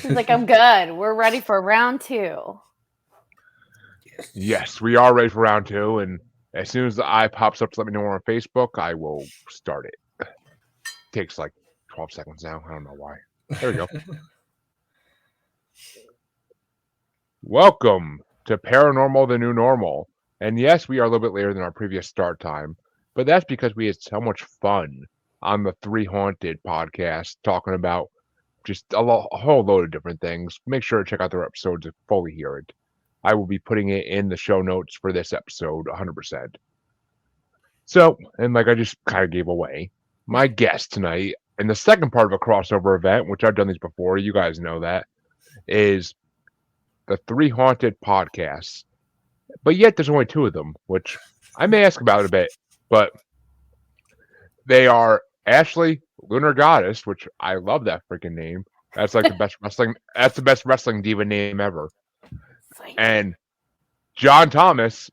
He's like, I'm good. We're ready for round 2. Yes, we are ready for round 2, and as soon as the eye pops up to let me know we're on Facebook, I will start it. Takes like 12 seconds now. I don't know why. There we go. Welcome to Paranormal the New Normal. And yes, we are a little bit later than our previous start time, but that's because we had so much fun on the 3Haunted podcast talking about just a whole load of different things. Make sure to check out their episodes to fully hear it. I will be putting it in the show notes for this episode 100%. So, and like I just kind of gave away, my guest tonight in the second part of a crossover event, which I've done these before, you guys know that, is the 3Haunted podcasts. But yet there's only 2 of them, which I may ask about a bit, but they are Ashley Lunar Goddess, which I love that freaking name. That's like the best wrestling. That's the best wrestling diva name ever. And John Thomas,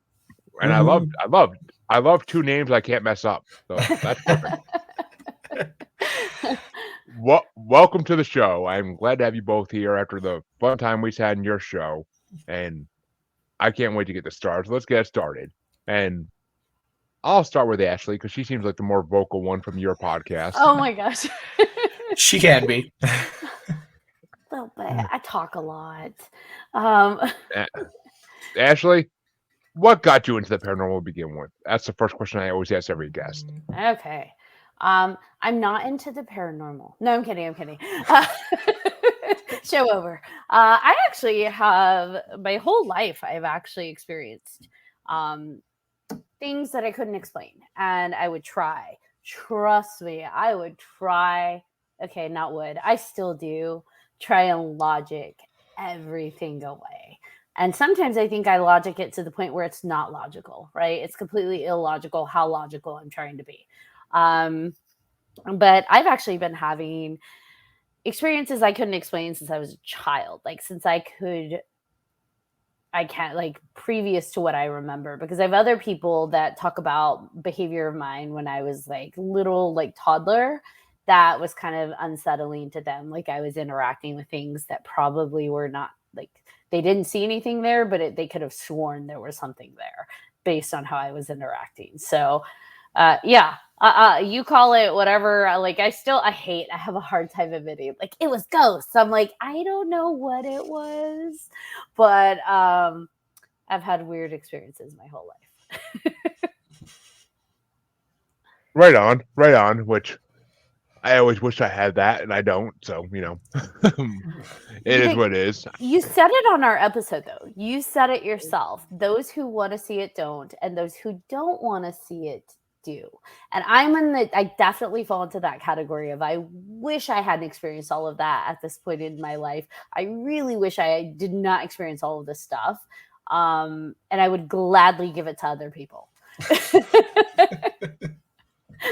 and I love 2 names I can't mess up. So that's perfect. Welcome to the show. I'm glad to have you both here after the fun time we had in your show, and I can't wait to get this started. So let's get it started. And I'll start with Ashley because she seems like the more vocal one from your podcast. Oh my gosh. She can be. A little bit. I talk a lot. Ashley, what got you into the paranormal to begin with? That's the first question I always ask every guest. Okay. I'm not into the paranormal. No, I'm kidding. Show over. I actually have my whole life. I've actually experienced things that I couldn't explain, and I would try. Trust me, I would try. Okay, not would. I still do try and logic everything away. And sometimes I think I logic it to the point where it's not logical, right? It's completely illogical how logical I'm trying to be. But I've actually been having experiences I couldn't explain since I was a child. Like since I can't, like previous to what I remember, because I have other people that talk about behavior of mine when I was like little, like toddler, that was kind of unsettling to them. Like I was interacting with things that probably were not, like they didn't see anything there, but they could have sworn there was something there based on how I was interacting. So you call it whatever. Like I have a hard time admitting like it was ghosts. I'm like, I don't know what it was, but I've had weird experiences my whole life. Right on, which I always wish I had that, and I don't. So, it is what it is. You said it on our episode, though. You said it yourself. Those who want to see it don't, and those who don't want to see it do. And I definitely fall into that category of I wish I hadn't experienced all of that at this point in my life. I really wish I did not experience all of this stuff. And I would gladly give it to other people.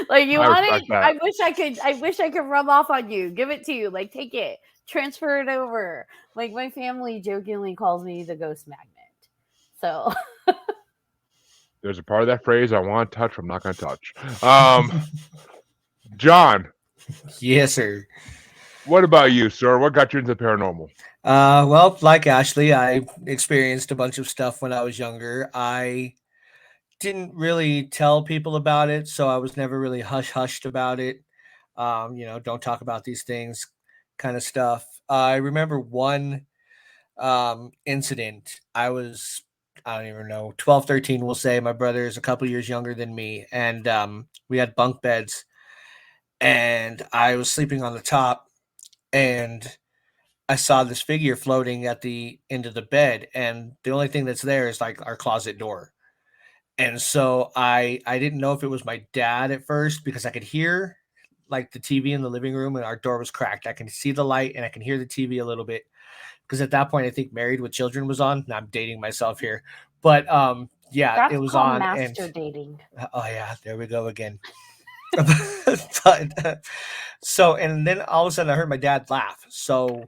Like you want it? I wish I could rub off on you. Give it to you. Like take it. Transfer it over. Like my family jokingly calls me the ghost magnet. So there's a part of that phrase I want to touch, I'm not going to touch. John. Yes, sir. What about you, sir? What got you into the paranormal? Well, like Ashley, I experienced a bunch of stuff when I was younger. I didn't really tell people about it, so I was never really hushed about it. Don't talk about these things kind of stuff. I remember one incident. I don't even know, 12, 13, we'll say. My brother is a couple years younger than me, and we had bunk beds, and I was sleeping on the top, and I saw this figure floating at the end of the bed, and the only thing that's there is like our closet door. And so I didn't know if it was my dad at first because I could hear like the TV in the living room and our door was cracked. I can see the light and I can hear the TV a little bit because at that point I think Married with Children was on. Now I'm dating myself here, but that's it was called on. Master dating. Oh yeah, there we go again. And then all of a sudden I heard my dad laugh. So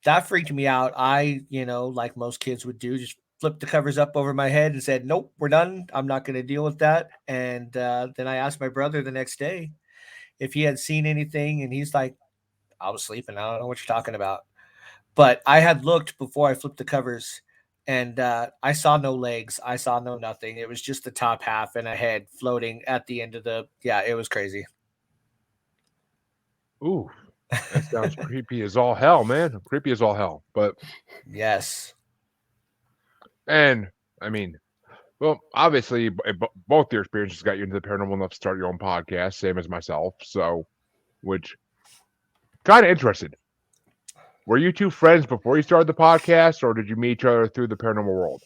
that freaked me out. I, like most kids would do, just flipped the covers up over my head and said, nope, we're done. I'm not going to deal with that. And then I asked my brother the next day if he had seen anything. And he's like, I was sleeping. I don't know what you're talking about. But I had looked before I flipped the covers, and I saw no legs. I saw no nothing. It was just the top half and a head floating at the end of the. Yeah, it was crazy. Ooh, that sounds creepy as all hell, man. Creepy as all hell. But Yes. and I mean, well, obviously, both your experiences got you into the paranormal enough to start your own podcast, same as myself. So, which kind of interested. Were you two friends before you started the podcast, or did you meet each other through the paranormal world?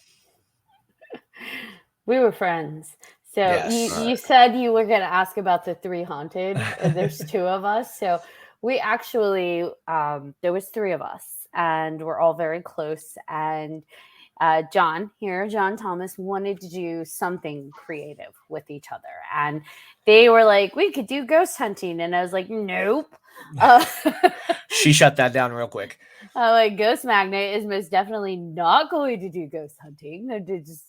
We were friends. So Yes. you said you were going to ask about the 3Haunted. There's two of us. So we actually, there was three of us, and we're all very close. And John Thomas wanted to do something creative with each other. And they were like, we could do ghost hunting. And I was like, nope. She shut that down real quick. Like, Ghost Magnet is most definitely not going to do ghost hunting. They're just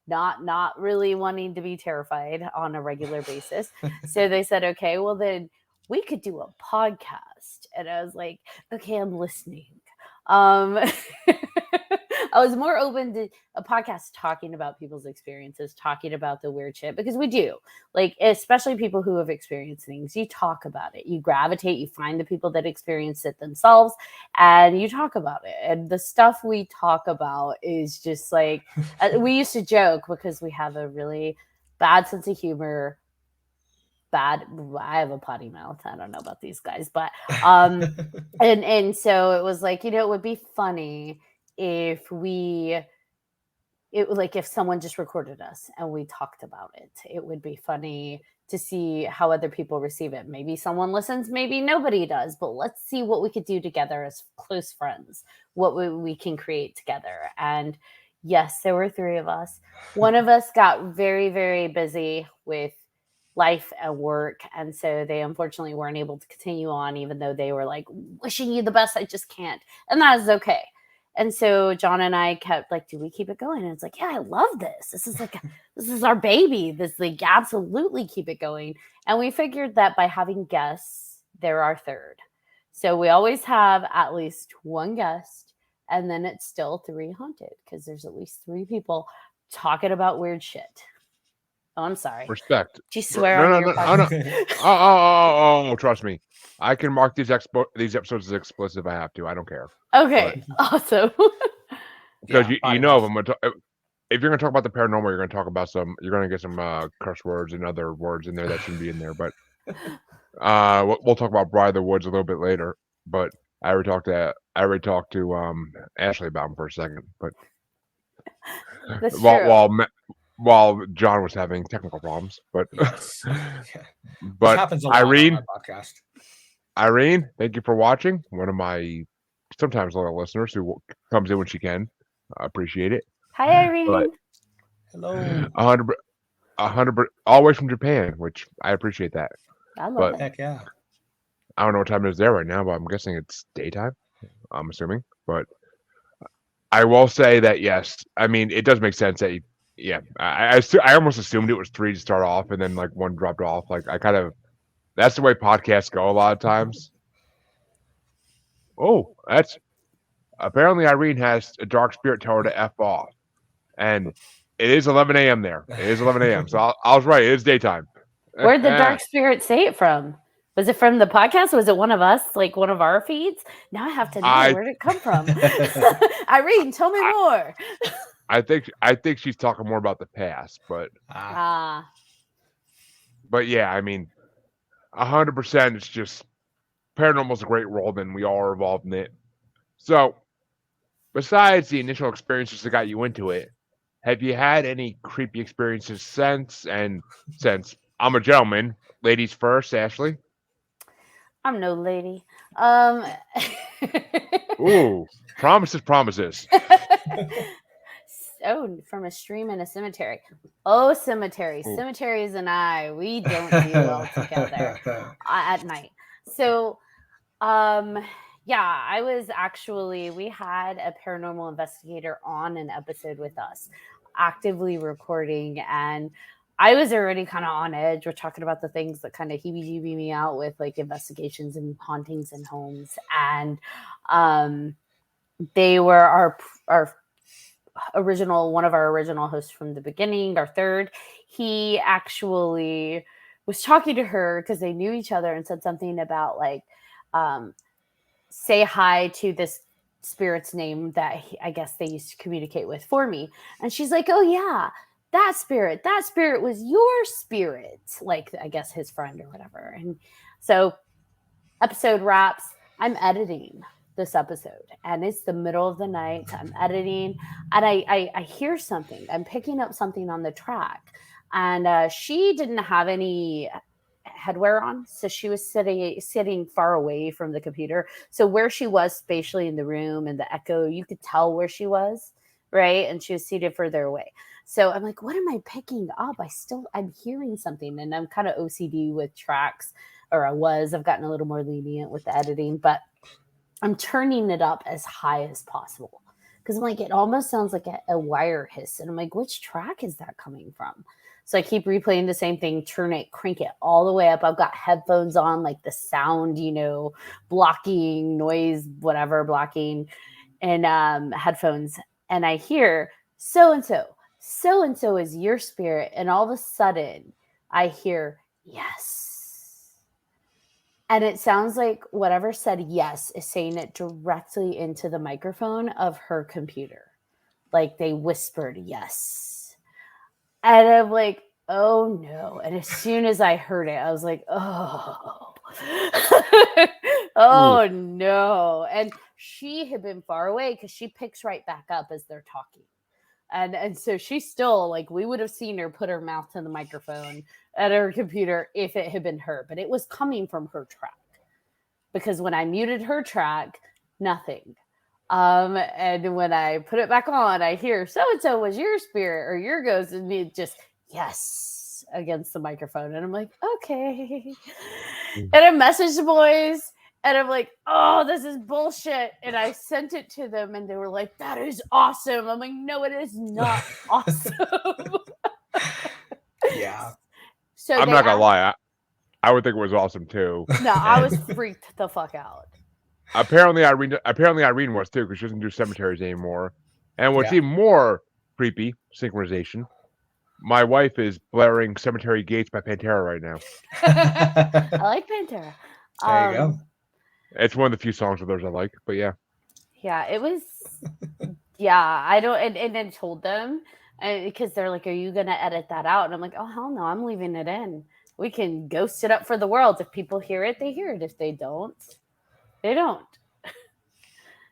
not really wanting to be terrified on a regular basis. So they said, okay, well then we could do a podcast. And I was like, okay, I'm listening. I was more open to a podcast talking about people's experiences, talking about the weird shit, because we do, like, especially people who have experienced things. You talk about it, you gravitate, you find the people that experience it themselves, and you talk about it. And the stuff we talk about is just like, we used to joke because we have a really bad sense of humor. I have a potty mouth. I don't know about these guys, but and so it was like, it would be funny if if someone just recorded us and we talked about it. It would be funny to see how other people receive it. Maybe someone listens, maybe nobody does, but let's see what we could do together as close friends, what we can create together. And yes, there were three of us. One of us got very, very busy with life and work, and so they unfortunately weren't able to continue on, even though they were like, wishing you the best. I just can't. And that is okay. And so John and I kept like, do we keep it going? And it's like, yeah, I love this. This is our baby. This, like, absolutely keep it going. And we figured that by having guests, they're our third. So we always have at least one guest, and then it's still 3Haunted, because there's at least three people talking about weird shit. Oh, I'm sorry. Respect. Did you swear on your podcast? Oh, trust me. I can mark these episodes as explicit if I have to. I don't care. Okay, awesome. Because you know, if you're going to talk about the paranormal, you're going to talk about you're going to get some curse words and other words in there that shouldn't be in there. But we'll talk about Bride of the Woods a little bit later. But I already talked to Ashley about him for a second. But That's true. While John was having technical problems, but yes. But happens a lot Irene, on our podcast. Irene, thank you for watching. One of my sometimes loyal listeners who comes in when she can. I appreciate it. Hi, Irene. But hello. 100%, all the way from Japan, which I appreciate that. I love it. Heck yeah. I don't know what time it is there right now, but I'm guessing it's daytime. I'm assuming, but I will say that yes. I mean, it does make sense that I almost assumed it was 3 to start off, and then like one dropped off. Like that's the way podcasts go a lot of times. Oh, that's apparently Irene has a dark spirit tell her to F off, and it is 11 a.m. there. It is 11 a.m. So I was right. It is daytime. Where'd the dark spirit say it from? Was it from the podcast? Was it one of us, like one of our feeds? Now I have to know where did it come from. Irene, tell me more. I think she's talking more about the past, but but yeah, I mean, 100%. It's just paranormal's a great world, and we all are involved in it. So, besides the initial experiences that got you into it, have you had any creepy experiences since? And since I'm a gentleman, ladies first, Ashley. I'm no lady. Ooh, promises. Oh, from a stream in a cemetery. Oh, cemetery. Ooh. Cemeteries and we don't do well together at night. So, yeah, we had a paranormal investigator on an episode with us, actively recording, and I was already kind of on edge. We're talking about the things that kind of heebie-jeebie me out with, like, investigations and hauntings in homes. And they were our one of our original hosts from the beginning, our third. He actually was talking to her because they knew each other and said something about like, say hi to this spirit's name that I guess they used to communicate with for me. And she's like, oh yeah, that spirit was your spirit. Like, I guess his friend or whatever. And so episode wraps. I'm editing this episode and it's the middle of the night. I'm editing and I hear something. I'm picking up something on the track. And she didn't have any headwear on, so she was sitting far away from the computer. So where she was spatially in the room and the echo, you could tell where she was, right? And she was seated further away. So I'm like, what am I picking up? I'm hearing something, and I'm kind of OCD with tracks, or I've gotten a little more lenient with the editing, but I'm turning it up as high as possible because I'm like, it almost sounds like a wire hiss, and I'm like, which track is that coming from? So I keep replaying the same thing, crank it all the way up. I've got headphones on, like the sound, blocking noise, whatever, blocking, and headphones. And I hear so and so is your spirit. And all of a sudden I hear yes. And it sounds like whatever said yes is saying it directly into the microphone of her computer. Like they whispered yes. And I'm like, oh no. And as soon as I heard it, I was like, oh, oh no. And she had been far away because she picks right back up as they're talking. And so she's still like, we would have seen her put her mouth to the microphone at her computer if it had been her, but it was coming from her track. Because when I muted her track, nothing. And when I put it back on, I hear so-and-so was your spirit or your ghost, and it just yes against the microphone. And I'm like, okay. And I messaged the boys and I'm like, oh, this is bullshit. And I sent it to them and they were like, that is awesome. I'm like, no, it is not awesome. Yeah. So I'm not gonna lie, I would think it was awesome too. No, I was freaked the fuck out. Apparently Irene was too, because she doesn't do cemeteries anymore. And what's even more creepy, synchronization, my wife is blaring Cemetery Gates by Pantera right now. I like Pantera. There you go. It's one of the few songs of theirs I like, but yeah. Yeah, it was. Yeah, I don't. And then told them, because they're like, are you going to edit that out? And I'm like, oh, hell no, I'm leaving it in. We can ghost it up for the world. If people hear it, they hear it. If they don't, they don't.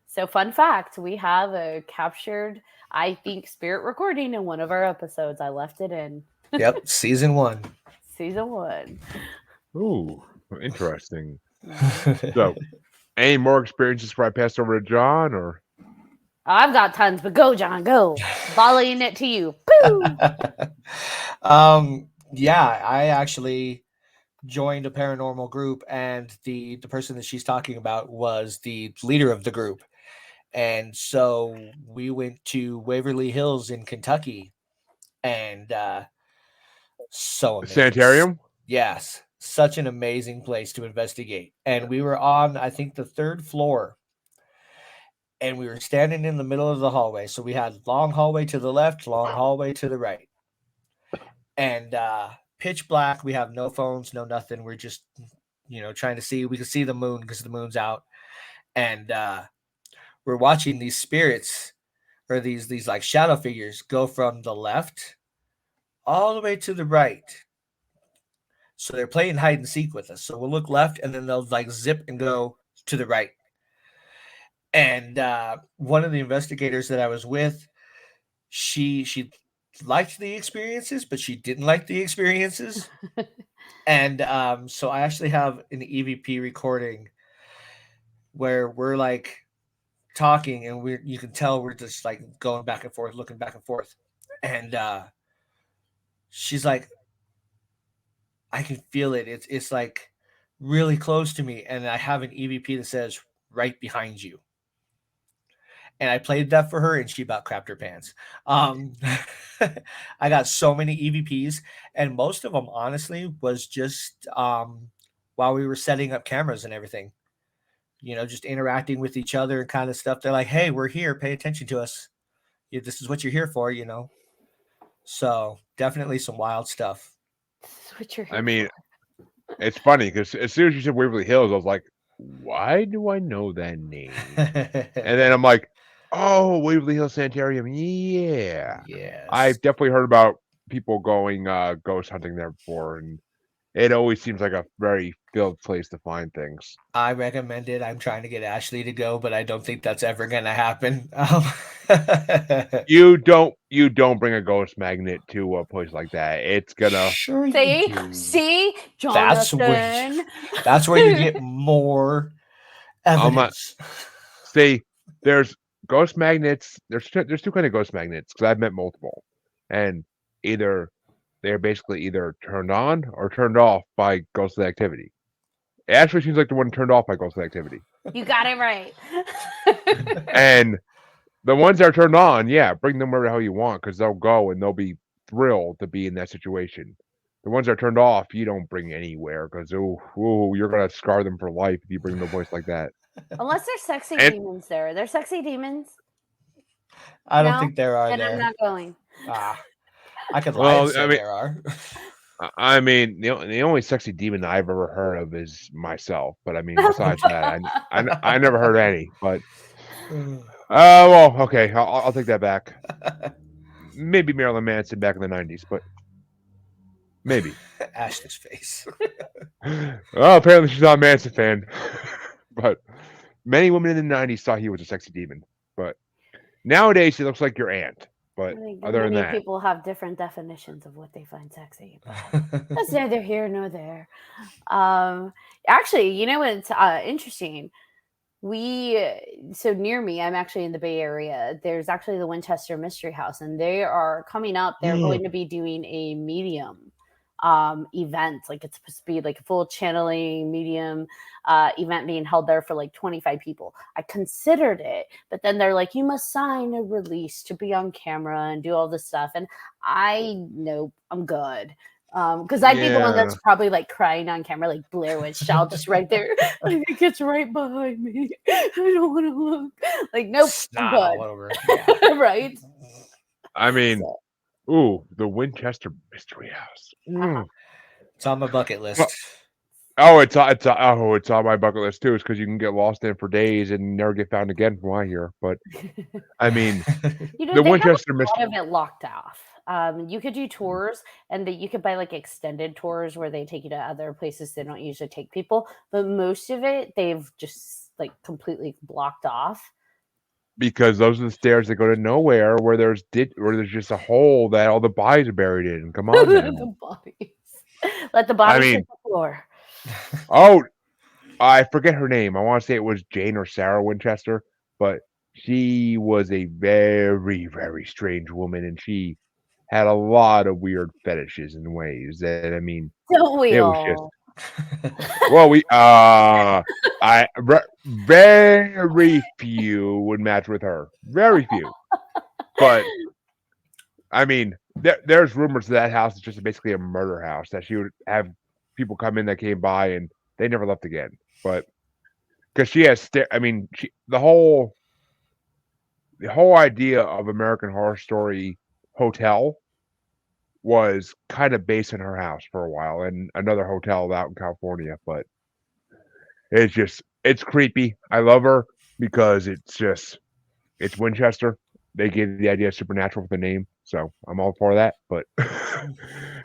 So fun fact, we have a captured, I think, spirit recording in one of our episodes. I left it in. Yep, season 1. Season 1. Ooh, interesting. So, any more experiences before I pass over to John, or? I've got tons, but go, John, go. Volleying it to you. Yeah, I actually joined a paranormal group, and the person that she's talking about was the leader of the group. And so we went to Waverly Hills in Kentucky, and so amazing. Sanitarium? Yes, such an amazing place to investigate. And we were on, I think, the 3rd floor, and we were standing in the middle of the hallway. So we had long hallway to the left, long hallway to the right, and pitch black. We have no phones, no nothing. We're just, trying to see. We can see the moon because the moon's out, and we're watching these spirits, or these like shadow figures, go from the left all the way to the right. So they're playing hide and seek with us. So we'll look left, and then they'll like zip and go to the right. And one of the investigators that I was with, she liked the experiences, but she didn't like the experiences. And so I actually have an EVP recording where we're like talking, and you can tell we're just like going back and forth, looking back and forth. And she's like, I can feel it. It's like really close to me. And I have an EVP that says right behind you. And I played that for her, and she about crapped her pants. I got so many EVPs, and most of them, honestly, was just while we were setting up cameras and everything. just interacting with each other and kind of stuff. They're like, hey, we're here. Pay attention to us. This is what you're here for, So definitely some wild stuff. This is what you're I here mean, for. it's funny because as soon as you said Waverly Hills, I was like, why do I know that name? And then I'm like, oh, Waverly Hills Sanitarium. Yeah. Yes. I've definitely heard about people going ghost hunting there before, and it always seems like a very filled place to find things. I recommend it. I'm trying to get Ashley to go, but I don't think that's ever going to happen. You don't bring a ghost magnet to a place like that. It's gonna Sure you do. See, That's Jonathan. where you get more evidence. See, there's ghost magnets. There's two kind of ghost magnets because I've met multiple, and they're basically either turned on or turned off by ghostly activity. It actually seems like the one turned off by ghostly activity. You got it right. And the ones that are turned on, yeah, bring them wherever the hell you want because they'll go and they'll be thrilled to be in that situation. The ones that are turned off, you don't bring anywhere because you're gonna scar them for life if you bring them a place like that. Unless there's sexy demons there. There's sexy demons. I don't think there are and there. I'm not going. I could lie and say there are. I mean, the only sexy demon I've ever heard of is myself. But I mean, besides that, I never heard any. But well, okay, I'll take that back. Maybe Marilyn Manson back in the 90s, but maybe. Ashley's face. Well, apparently she's not a Manson fan. But many women in the 90s thought he was a sexy demon. But nowadays, he looks like your aunt. But other than that, people have different definitions of what they find sexy. That's neither here nor there. Actually, you know what's interesting? So near me, I'm actually in the Bay Area. There's actually the Winchester Mystery House, and they are coming up. They're going to be doing a medium event. Like it's supposed to be like a full channeling medium event being held there for like 25 people. I considered it, but then they're like, you must sign a release to be on camera and do all this stuff. And nope, I'm good. Because I'd be the one that's probably like crying on camera, like Blair Witch Child, just right there. I think it's right behind me. I don't want to look. Like, nope, I'm good. All over. Yeah. Right? I mean, the Winchester Mystery House. It's on my bucket list. It's on my bucket list too. It's because you can get lost in for days and never get found again, from what I hear. But I mean, the Winchester Mystery have it locked off. You could do tours, and you could buy like extended tours where they take you to other places they don't usually take people. But most of it, they've just like completely blocked off. Because those are the stairs that go to nowhere, where there's just a hole that all the bodies are buried in. Come on, now. The bodies. Let the bodies hit the floor. Oh, I forget her name. I want to say it was Jane or Sarah Winchester, but she was a very, very strange woman, and she had a lot of weird fetishes and ways that, I mean, don't we it all? Was just, well, very few would match with her. Very few. But I mean, there's rumors that house is just basically a murder house, that she would have people come in that came by and they never left again. But because she has, the whole idea of American Horror Story Hotel was kind of based in her house for a while, and another hotel out in California. But it's creepy. I love her because it's Winchester. They gave the idea of supernatural for the name, so I'm all for that. But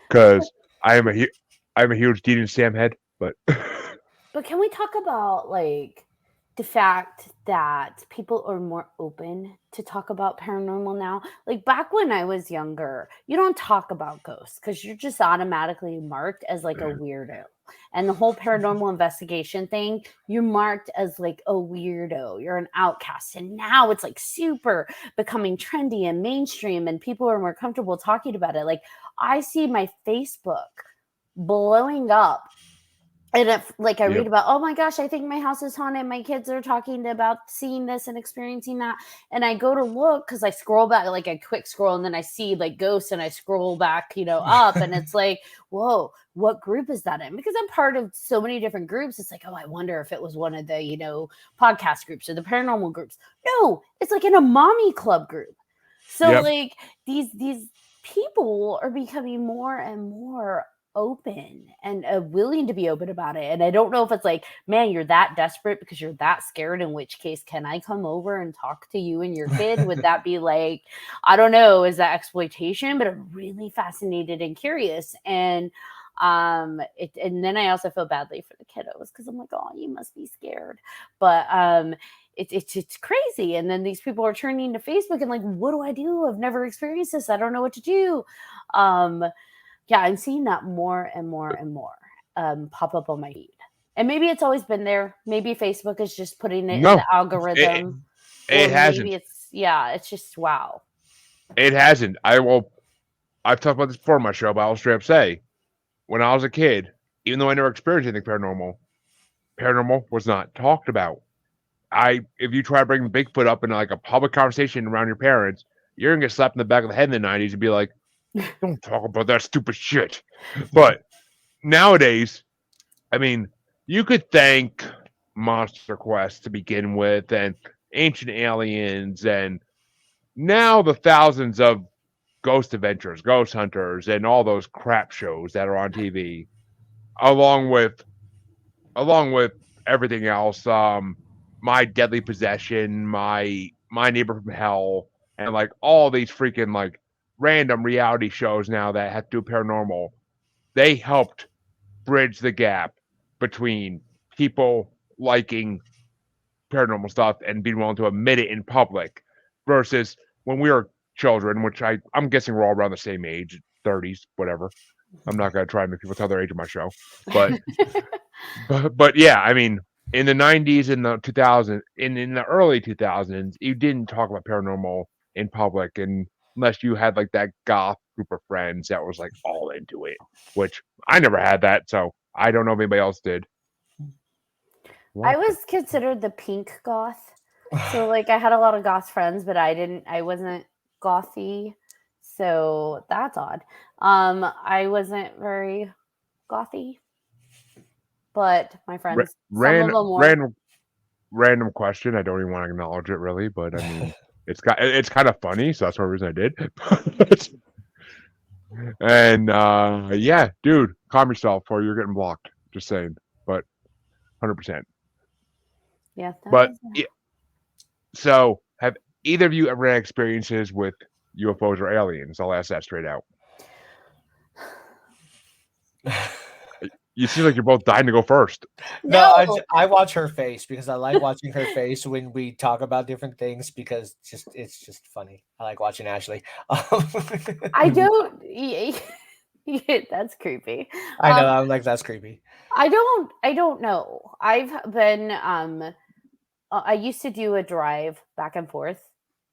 because I'm a huge Dean and Sam head, but can we talk about like the fact that people are more open to talk about paranormal now? Like back when I was younger, you don't talk about ghosts because you're just automatically marked as like a weirdo. And the whole paranormal investigation thing, you're marked as like a weirdo. You're an outcast. And now it's like super becoming trendy and mainstream, and people are more comfortable talking about it. Like I see my Facebook blowing up And if, like, I Yep. read about, oh my gosh, I think my house is haunted. My kids are talking about seeing this and experiencing that. And I go to look because I scroll back, like a quick scroll, and then I see like ghosts, and I scroll back, up, and it's like, whoa, what group is that in? Because I'm part of so many different groups. It's like, oh, I wonder if it was one of the, podcast groups or the paranormal groups. No, it's like in a mommy club group. So Yep. like these people are becoming more and more open and willing to be open about it. And I don't know if it's like, man, you're that desperate because you're that scared, in which case, can I come over and talk to you and your kid? Would that be like, I don't know, is that exploitation? But I'm really fascinated and curious. And and then I also feel badly for the kiddos because I'm like, oh, you must be scared. But it's crazy. And then these people are turning to Facebook and like, what do I do? I've never experienced this. I don't know what to do. Yeah, I'm seeing that more and more and more pop up on my feed. And maybe it's always been there. Maybe Facebook is just putting it in No, the algorithm. it Or hasn't. maybe it's just wow. It hasn't. I've talked about this before on my show, but I'll straight up say, when I was a kid, even though I never experienced anything paranormal was not talked about. If you try to bring Bigfoot up in like a public conversation around your parents, you're gonna get slapped in the back of the head in the 90s and be like, don't talk about that stupid shit. But nowadays, I mean, you could thank Monster Quest to begin with, and Ancient Aliens, and now the thousands of Ghost Adventures, Ghost Hunters, and all those crap shows that are on TV, along with everything else. My Deadly Possession, my Neighbor from Hell, and like all these freaking like random reality shows now that have to do paranormal. They helped bridge the gap between people liking paranormal stuff and being willing to admit it in public versus when we were children, which I'm guessing we're all around the same age, 30s, whatever. I'm not gonna try and make people tell their age on my show, but but yeah, I mean, in the 90s and the 2000s, in the early 2000s, you didn't talk about paranormal in public, and unless you had like that goth group of friends that was like all into it, which I never had that, so I don't know if anybody else did. I was considered the pink goth. So like I had a lot of goth friends, but I wasn't gothy. So that's odd. I wasn't very gothy, but my friends, some of them were. Random question. I don't even want to acknowledge it really, but I mean, it's kind of funny, so that's one reason I did. And yeah, dude, calm yourself, or you're getting blocked. Just saying, but 100%. Yeah. But yeah, so have either of you ever had experiences with UFOs or aliens? I'll ask that straight out. You seem like you're both dying to go first. No, I watch her face because I like watching her face when we talk about different things because it's just funny. I like watching Ashley. I don't. That's creepy. I know. I'm like, that's creepy. I don't know. I've been. I used to do a drive back and forth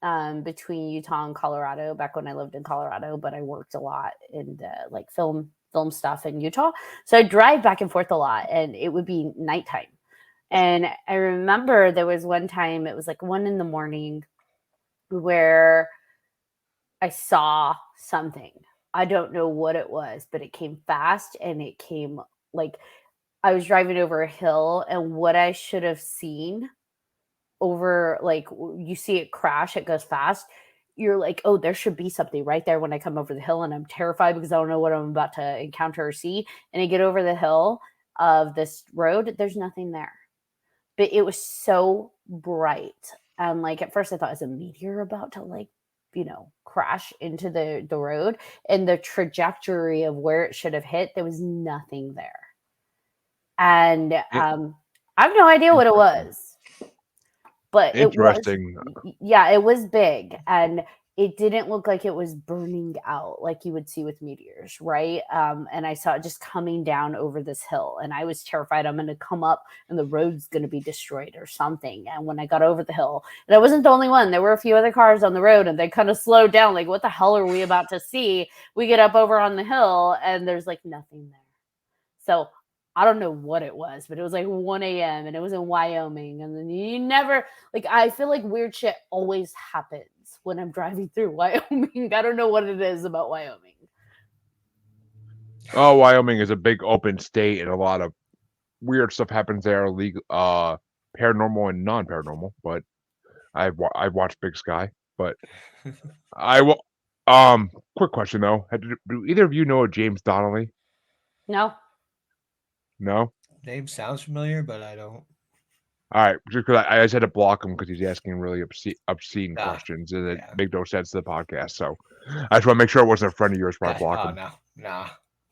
between Utah and Colorado back when I lived in Colorado, but I worked a lot in like film stuff in Utah. So I drive back and forth a lot, and it would be nighttime. And I remember there was one time, it was like 1 a.m, where I saw something. I don't know what it was, but it came fast, and it came like I was driving over a hill, and what I should have seen over, like, you see it crash, it goes fast. You're like, oh, there should be something right there when I come over the hill, and I'm terrified because I don't know what I'm about to encounter or see. And I get over the hill of this road, there's nothing there. But it was so bright. And like at first I thought it was a meteor about to like, crash into the road. And the trajectory of where it should have hit, there was nothing there. And I have no idea what it was. But interesting. It was big, and it didn't look like it was burning out like you would see with meteors, right? And I saw it just coming down over this hill, and I was terrified I'm going to come up and the road's going to be destroyed or something. And when I got over the hill, and I wasn't the only one, there were a few other cars on the road, and they kind of slowed down, like, what the hell are we about to see? We get up over on the hill, and there's like nothing there. So I don't know what it was, but it was like 1 a.m. and it was in Wyoming. And then you never, like, I feel like weird shit always happens when I'm driving through Wyoming. I don't know what it is about Wyoming. Oh, Wyoming is a big open state, and a lot of weird stuff happens there, legal, paranormal and non-paranormal. But I've watched Big Sky, but I will. Quick question though: do either of you know James Donnelly? No. No. Name sounds familiar, but I don't. All right, just because I just had to block him because he's asking really obscene Ah, questions and it yeah. make no sense to the podcast. So I just want to make sure it wasn't a friend of yours. Probably block Oh him. no, nah,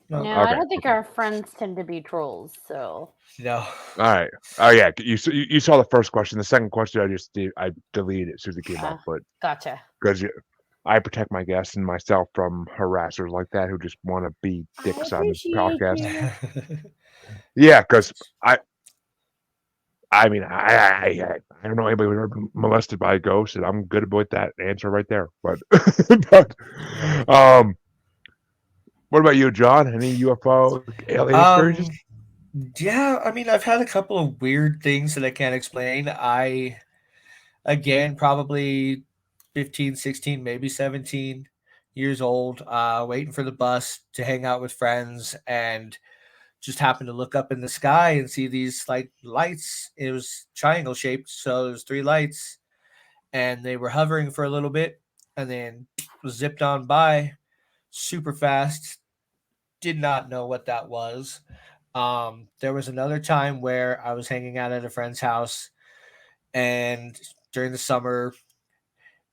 No, no, I Okay. don't think our friends tend to be trolls. So no. All right. Oh yeah, you saw the first question. The second question I deleted as soon as it came up, but gotcha. because I protect my guests and myself from harassers like that who just want to be dicks on podcasts. Yeah, because I mean, I don't know anybody who's ever been molested by a ghost, and I'm good with that answer right there. But, but, what about you, John? Any UFO alien experiences? Yeah, I mean, I've had a couple of weird things that I can't explain. Again, probably 15, 16, maybe 17 years old, waiting for the bus to hang out with friends, and just happened to look up in the sky and see these like lights. It was triangle shaped, so there's three lights, and they were hovering for a little bit and then zipped on by super fast. Did not know what that was. There was another time where I was hanging out at a friend's house, and during the summer,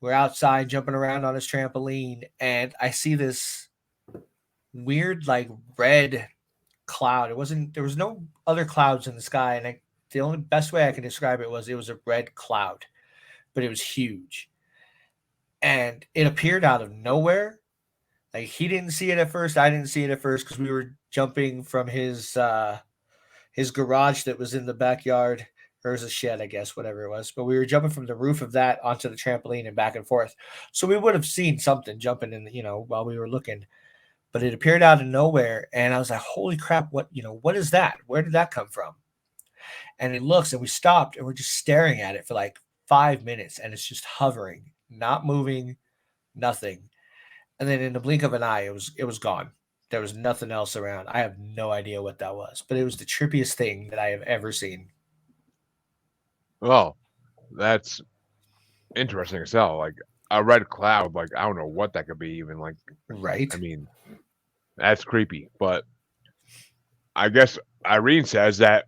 we're outside jumping around on his trampoline, and I see this weird, like red cloud. It wasn't, there was no other clouds in the sky, and the only best way I can describe it was a red cloud, but it was huge, and it appeared out of nowhere. Like he didn't see it at first, I didn't see it at first because we were jumping from his garage that was in the backyard, or it was a shed, I guess, whatever it was. But we were jumping from the roof of that onto the trampoline and back and forth. So we would have seen something jumping in, while we were looking. But it appeared out of nowhere, and I was like, "Holy crap! What is that? Where did that come from?" And it looks, and we stopped, and we're just staring at it for like 5 minutes, and it's just hovering, not moving, nothing. And then in the blink of an eye, it was gone. There was nothing else around. I have no idea what that was, but it was the trippiest thing that I have ever seen. Well, that's interesting as hell. Like a red cloud, like I don't know what that could be. Even like, Right? I mean, that's creepy. But I guess Irene says that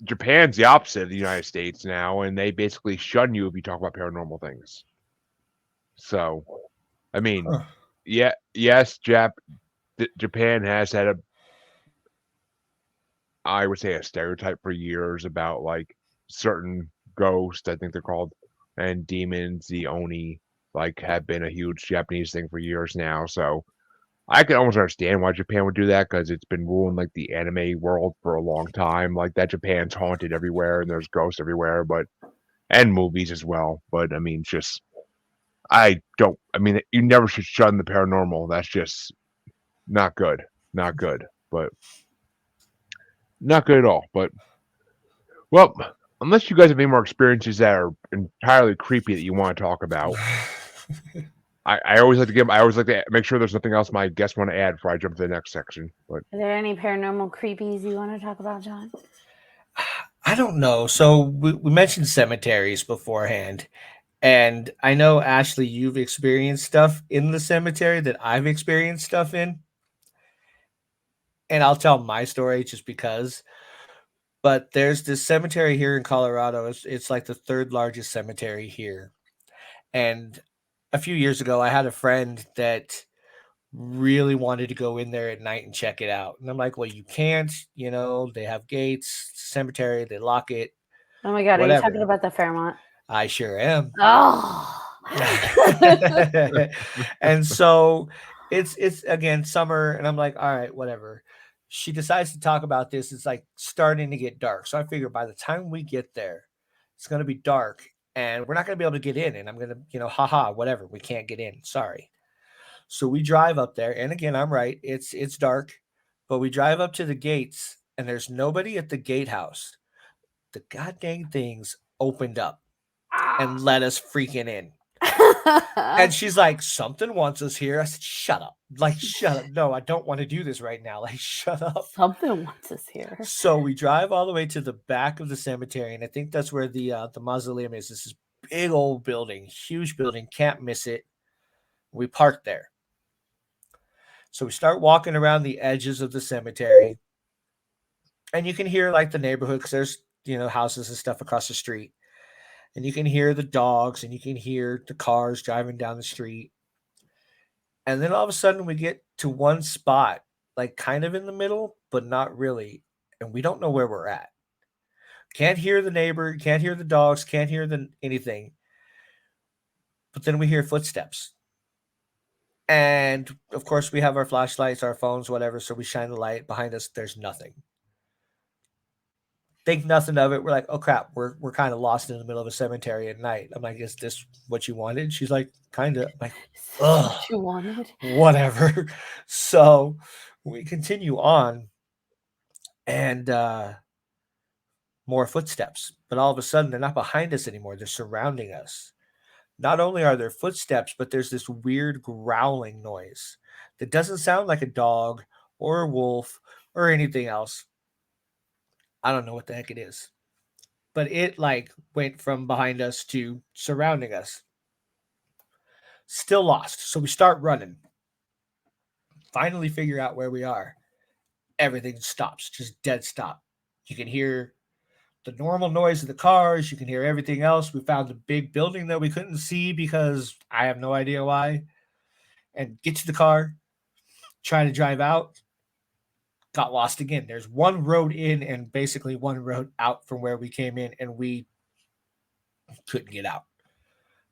Japan's the opposite of the United States now, and they basically shun you if you talk about paranormal things. So, I mean, Huh. yeah, yes, Japan has had I would say a stereotype for years about like certain ghosts, I think they're called, and demons, the Oni, like have been a huge Japanese thing for years now. So I can almost understand why Japan would do that because it's been ruling like the anime world for a long time. Like that Japan's haunted everywhere and there's ghosts everywhere, and movies as well. But I mean, just I mean, you never should shun the paranormal. That's just not good. Not good. But not good at all. But well, unless you guys have any more experiences that are entirely creepy that you want to talk about, I always like to make sure there's nothing else my guests want to add before I jump to the next section. But Are there any paranormal creepies you want to talk about, John? I don't know. So we mentioned cemeteries beforehand. And I know, Ashley, you've experienced stuff in the cemetery that I've experienced stuff in. And I'll tell my story just because. But there's this cemetery here in Colorado. It's like the third largest cemetery here. And a few years ago, I had a friend that really wanted to go in there at night and check it out. And I'm like, well, you can't, they have gates, cemetery, they lock it, Oh my god, are you talking whatever. about the Fairmont? I sure am. Oh. And so it's again summer, and I'm like, all right, whatever. She decides to talk about this. It's like starting to get dark. So I figure by the time we get there, it's gonna be dark and we're not gonna be able to get in. And I'm gonna, haha, whatever. We can't get in. Sorry. So we drive up there, and again, I'm right. It's dark, but we drive up to the gates, and there's nobody at the gatehouse. The goddamn things opened up and let us freaking in. And she's like, something wants us here. I said, shut up. Like, shut up. No, I don't want to do this right now. Like, shut up. Something wants us here. So we drive all the way to the back of the cemetery, and I think that's where the mausoleum is. This is big old building, huge building, can't miss it. We park there. So we start walking around the edges of the cemetery, and you can hear like the neighborhood because there's houses and stuff across the street. And you can hear the dogs and you can hear the cars driving down the street. And then all of a sudden we get to one spot, like kind of in the middle, but not really. And we don't know where we're at. Can't hear the neighbor, can't hear the dogs, can't hear anything. But then we hear footsteps. And of course we have our flashlights, our phones, whatever. So we shine the light. Behind us, there's nothing. Think nothing of it. We're like, oh crap, we're kind of lost in the middle of a cemetery at night. I'm like, is this what you wanted? She's like, kind of. I'm like, ugh, what you wanted? Whatever. So we continue on, and more footsteps. But all of a sudden, they're not behind us anymore. They're surrounding us. Not only are there footsteps, but there's this weird growling noise that doesn't sound like a dog or a wolf or anything else. I don't know what the heck it is, but it like went from behind us to surrounding us. Still lost. So we start running. Finally figure out where we are. Everything stops, just dead stop. You can hear the normal noise of the cars. You can hear everything else. We found a big building that we couldn't see because I have no idea why. And get to the car, trying to drive out. Got lost again. There's one road in and basically one road out from where we came in, and we couldn't get out.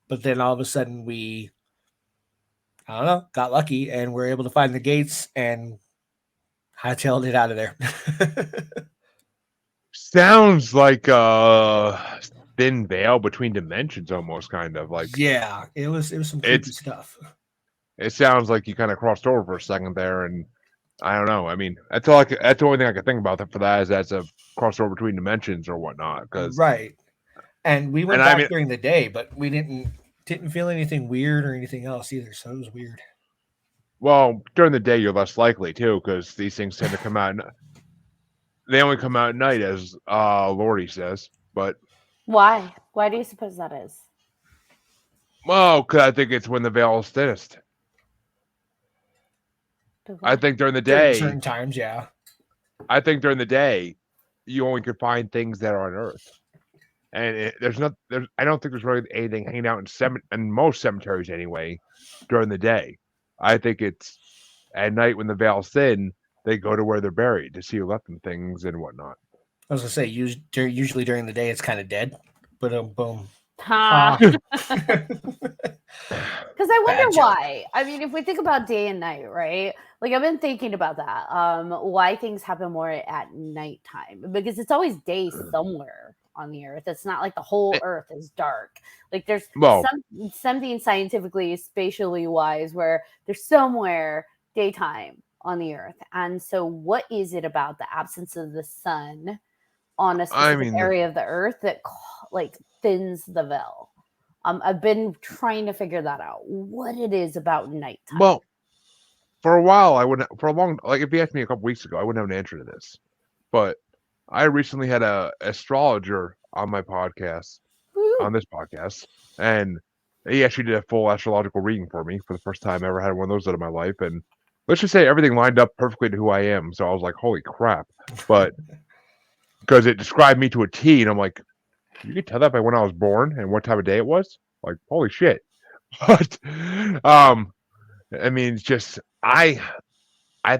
But then all of a sudden we, I don't know, got lucky and we're able to find the gates and hightailed it out of there. Sounds like a thin veil between dimensions, almost kind of like. Yeah, it was some creepy stuff. It sounds like you kind of crossed over for a second there, and I don't know. I mean, that's the only thing I could think about for that is that's a crossover between dimensions or whatnot. Right. And we went back during the day, but we didn't feel anything weird or anything else either. So it was weird. Well, during the day you're less likely too, because these things tend to come out. They only come out at night, as Lordy says. But why? Why do you suppose that is? Well, because I think it's when the veil is thinnest. I think during the day, certain times, yeah. I think during the day, you only could find things that are on Earth, and I don't think there's really anything hanging out in most cemeteries anyway. During the day, I think it's at night when the veil's thin. They go to where they're buried to see who left them things and whatnot. I was gonna say, usually during the day it's kind of dead, but boom. Because I wonder why. I mean, if we think about day and night, right? Like I've been thinking about that. Why things happen more at nighttime? Because it's always day somewhere on the Earth. It's not like the whole Earth is dark. Like there's something scientifically, spatially wise, where there's somewhere daytime on the Earth. And so, what is it about the absence of the sun on a specific area of the Earth that like thins the veil? I've been trying to figure that out. What it is about nighttime. Well, for a while, if you asked me a couple weeks ago, I wouldn't have an answer to this. But I recently had a astrologer on my podcast, on this podcast, and he actually did a full astrological reading for me for the first time I ever had one of those out of my life. And let's just say everything lined up perfectly to who I am. So I was like, holy crap. But because it described me to a T, and I'm like, you could tell that by when I was born and what time of day it was? Like, holy shit. But, I mean, it's just, I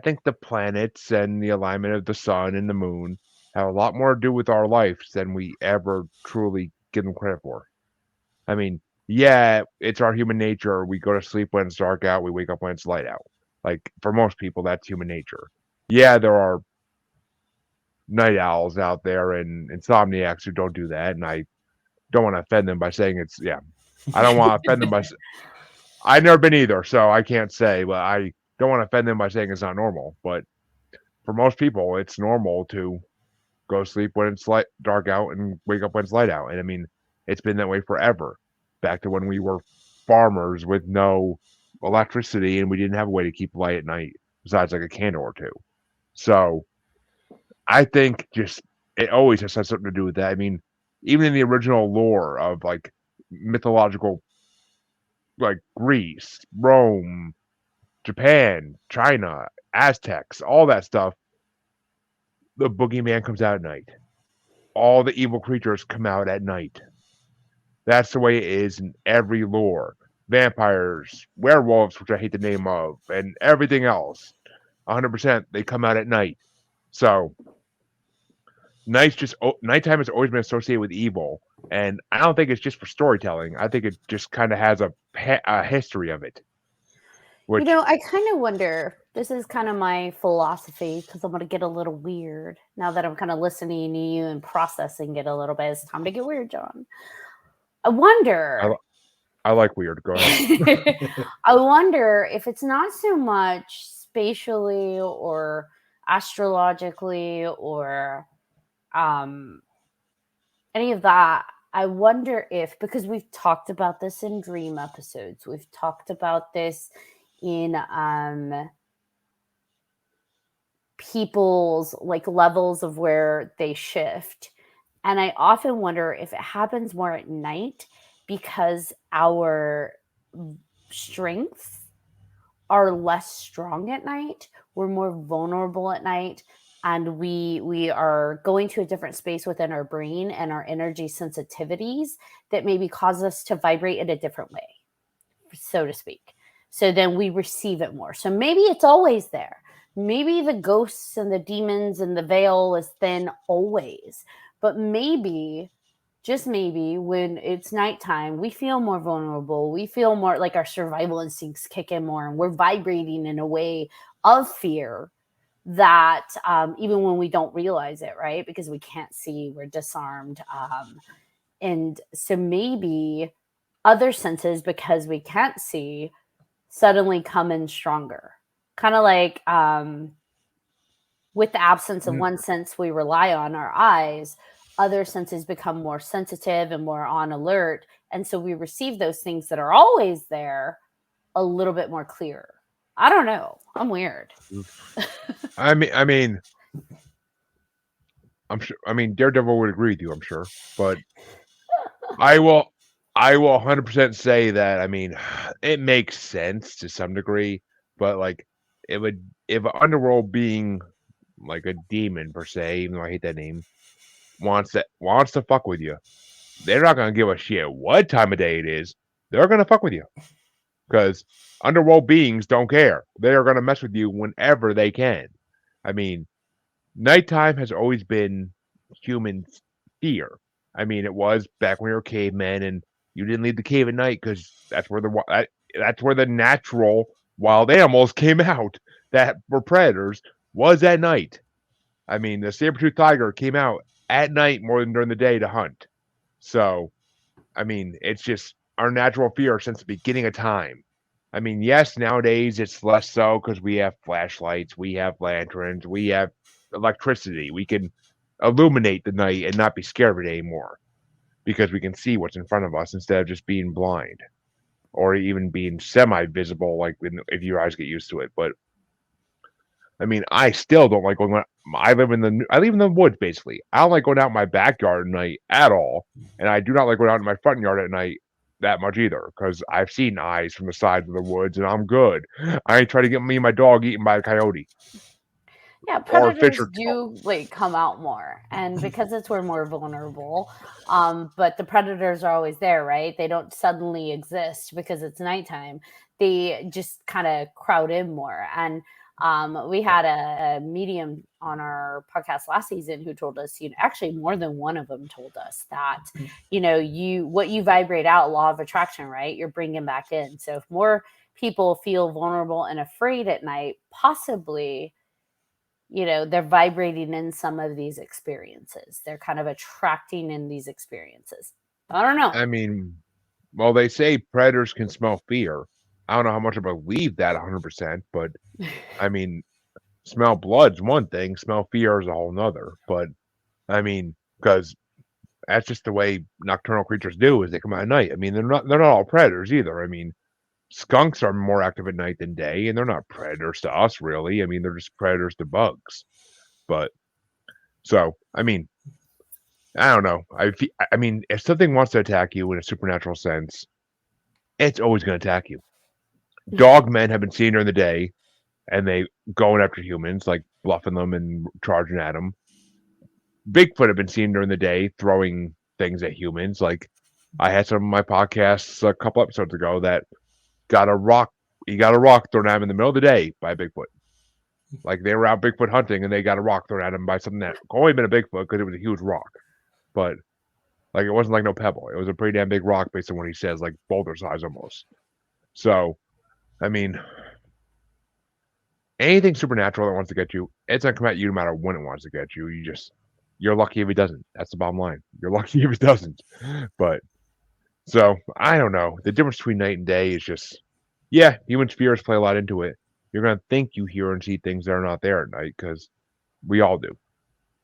think the planets and the alignment of the sun and the moon have a lot more to do with our lives than we ever truly give them credit for. I mean, yeah, it's our human nature. We go to sleep when it's dark out. We wake up when it's light out. Like, for most people, that's human nature. Yeah, there are night owls out there and insomniacs who don't do that, and I don't want to offend them by saying I don't want to offend them by I've never been either, so I can't say, but I don't want to offend them by saying it's not normal. But for most people, it's normal to go sleep when it's light dark out and wake up when it's light out. And I mean, it's been that way forever. Back to when we were farmers with no electricity and we didn't have a way to keep light at night besides like a candle or two. So I think just it always has something to do with that. I mean, even in the original lore of like mythological, like Greece, Rome, Japan, China, Aztecs, all that stuff, the boogeyman comes out at night. All the evil creatures come out at night. That's the way it is in every lore. Vampires, werewolves, which I hate the name of, and everything else. 100%, they come out at night. So nighttime has always been associated with evil, and I don't think it's just for storytelling. I think it just kind of has a history of it. Which, I kind of wonder, this is kind of my philosophy, because I'm going to get a little weird now that I'm kind of listening to you and processing it a little bit. It's time to get weird, John. I wonder. I like weird. Go ahead. I wonder if it's not so much spatially or astrologically or any of that. I wonder if, because we've talked about this in dream episodes, we've talked about this in people's like levels of where they shift. And I often wonder if it happens more at night because our strengths are less strong at night. We're more vulnerable at night. And we are going to a different space within our brain and our energy sensitivities that maybe cause us to vibrate in a different way, so to speak. So then we receive it more. So maybe it's always there. Maybe the ghosts and the demons and the veil is thin always. But maybe, just maybe, when it's nighttime, we feel more vulnerable. We feel more like our survival instincts kick in more. And we're vibrating in a way of fear that even when we don't realize it, right? Because we can't see, we're disarmed. And so maybe other senses, because we can't see, suddenly come in stronger. Kind of like with the absence of one sense we rely on, our eyes, other senses become more sensitive and more on alert. And so we receive those things that are always there a little bit more clear. I don't know. I'm weird. I mean, I'm sure. I mean, Daredevil would agree with you, I'm sure, but I will 100% say that. I mean, it makes sense to some degree, but like, if an underworld being like a demon per se, even though I hate that name, wants to fuck with you, they're not gonna give a shit what time of day it is. They're gonna fuck with you because underworld beings don't care. They are gonna mess with you whenever they can. I mean, nighttime has always been human fear. I mean, it was back when we were cavemen, and you didn't leave the cave at night because that's where the natural wild animals came out that were predators. Was at night. I mean, the saber-toothed tiger came out at night more than during the day to hunt. So, I mean, it's just our natural fear since the beginning of time. I mean, yes, nowadays it's less so because we have flashlights, we have lanterns, we have electricity. We can illuminate the night and not be scared of it anymore because we can see what's in front of us instead of just being blind or even being semi-visible, like if your eyes get used to it. But I mean, I still don't like going. I live in the woods basically. I don't like going out in my backyard at night at all, and I do not like going out in my front yard at night that much either because I've seen eyes from the sides of the woods, and I'm good. I ain't trying to get me and my dog eaten by a coyote. Yeah, predators do like come out more, and because we're more vulnerable. But the predators are always there, right? They don't suddenly exist because it's nighttime. They just kind of crowd in more. And we had a medium on our podcast last season who told us, actually more than one of them told us that, what you vibrate out, law of attraction, right? You're bringing back in. So if more people feel vulnerable and afraid at night, possibly, they're vibrating in some of these experiences. They're kind of attracting in these experiences. I don't know. I mean, well, they say predators can smell fear. I don't know how much I believe that 100%, but I mean, smell blood's one thing, smell fear is a whole nother. But I mean, because that's just the way nocturnal creatures do, is they come out at night. I mean, they're not all predators either. I mean, skunks are more active at night than day, and they're not predators to us, really. I mean, they're just predators to bugs. But so, I mean, I don't know. I mean, if something wants to attack you in a supernatural sense, it's always going to attack you. Dog men have been seen during the day, and they going after humans, like bluffing them and charging at them. Bigfoot have been seen during the day, throwing things at humans. Like I had some of my podcasts a couple episodes ago that got a rock. He got a rock thrown at him in the middle of the day by a Bigfoot. Like they were out Bigfoot hunting, and they got a rock thrown at him by something that only been a Bigfoot because it was a huge rock. But like it wasn't like no pebble. It was a pretty damn big rock based on what he says, like boulder size almost. So, I mean, anything supernatural that wants to get you, it's gonna come at you no matter when it wants to get you. You're lucky if it doesn't. That's the bottom line. You're lucky if it doesn't. But so I don't know. The difference between night and day is just, yeah, human spirits play a lot into it. You're gonna think you hear and see things that are not there at night because we all do.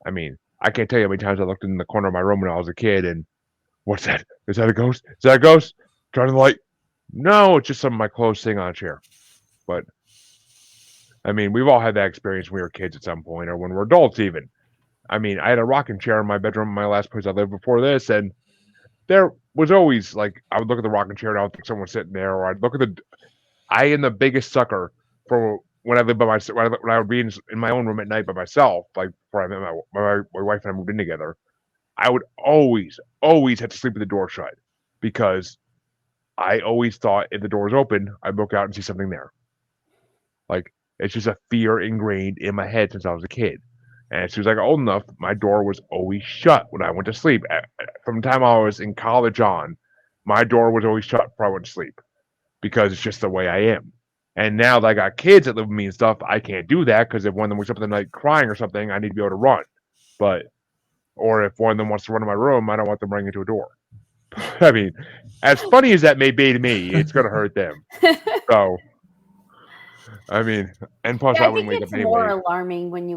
I mean, I can't tell you how many times I looked in the corner of my room when I was a kid and what's that? Is that a ghost? Is that a ghost? Turning the light. No, it's just some of my clothes sitting on a chair. But I mean, we've all had that experience when we were kids at some point, or when we're adults even. I mean, I had a rocking chair in my bedroom in my last place I lived before this, and there was always like I would look at the rocking chair and I would think someone was sitting there, or I'd look at I am the biggest sucker for when I lived by myself, when I would be in my own room at night by myself, like before I met my wife and I moved in together. I would always have to sleep with the door shut because I always thought if the door was open, I'd look out and see something there. Like it's just a fear ingrained in my head since I was a kid. And as soon as I got old enough, my door was always shut when I went to sleep. From the time I was in college on, my door was always shut before I went to sleep because it's just the way I am. And now that I got kids that live with me and stuff, I can't do that because if one of them wakes up in the night crying or something, I need to be able to run. Or if one of them wants to run to my room, I don't want them running into a door. I mean, as funny as that may be to me, it's going to hurt them. So, I mean, and plus I wouldn't wake up anyway. It's more alarming when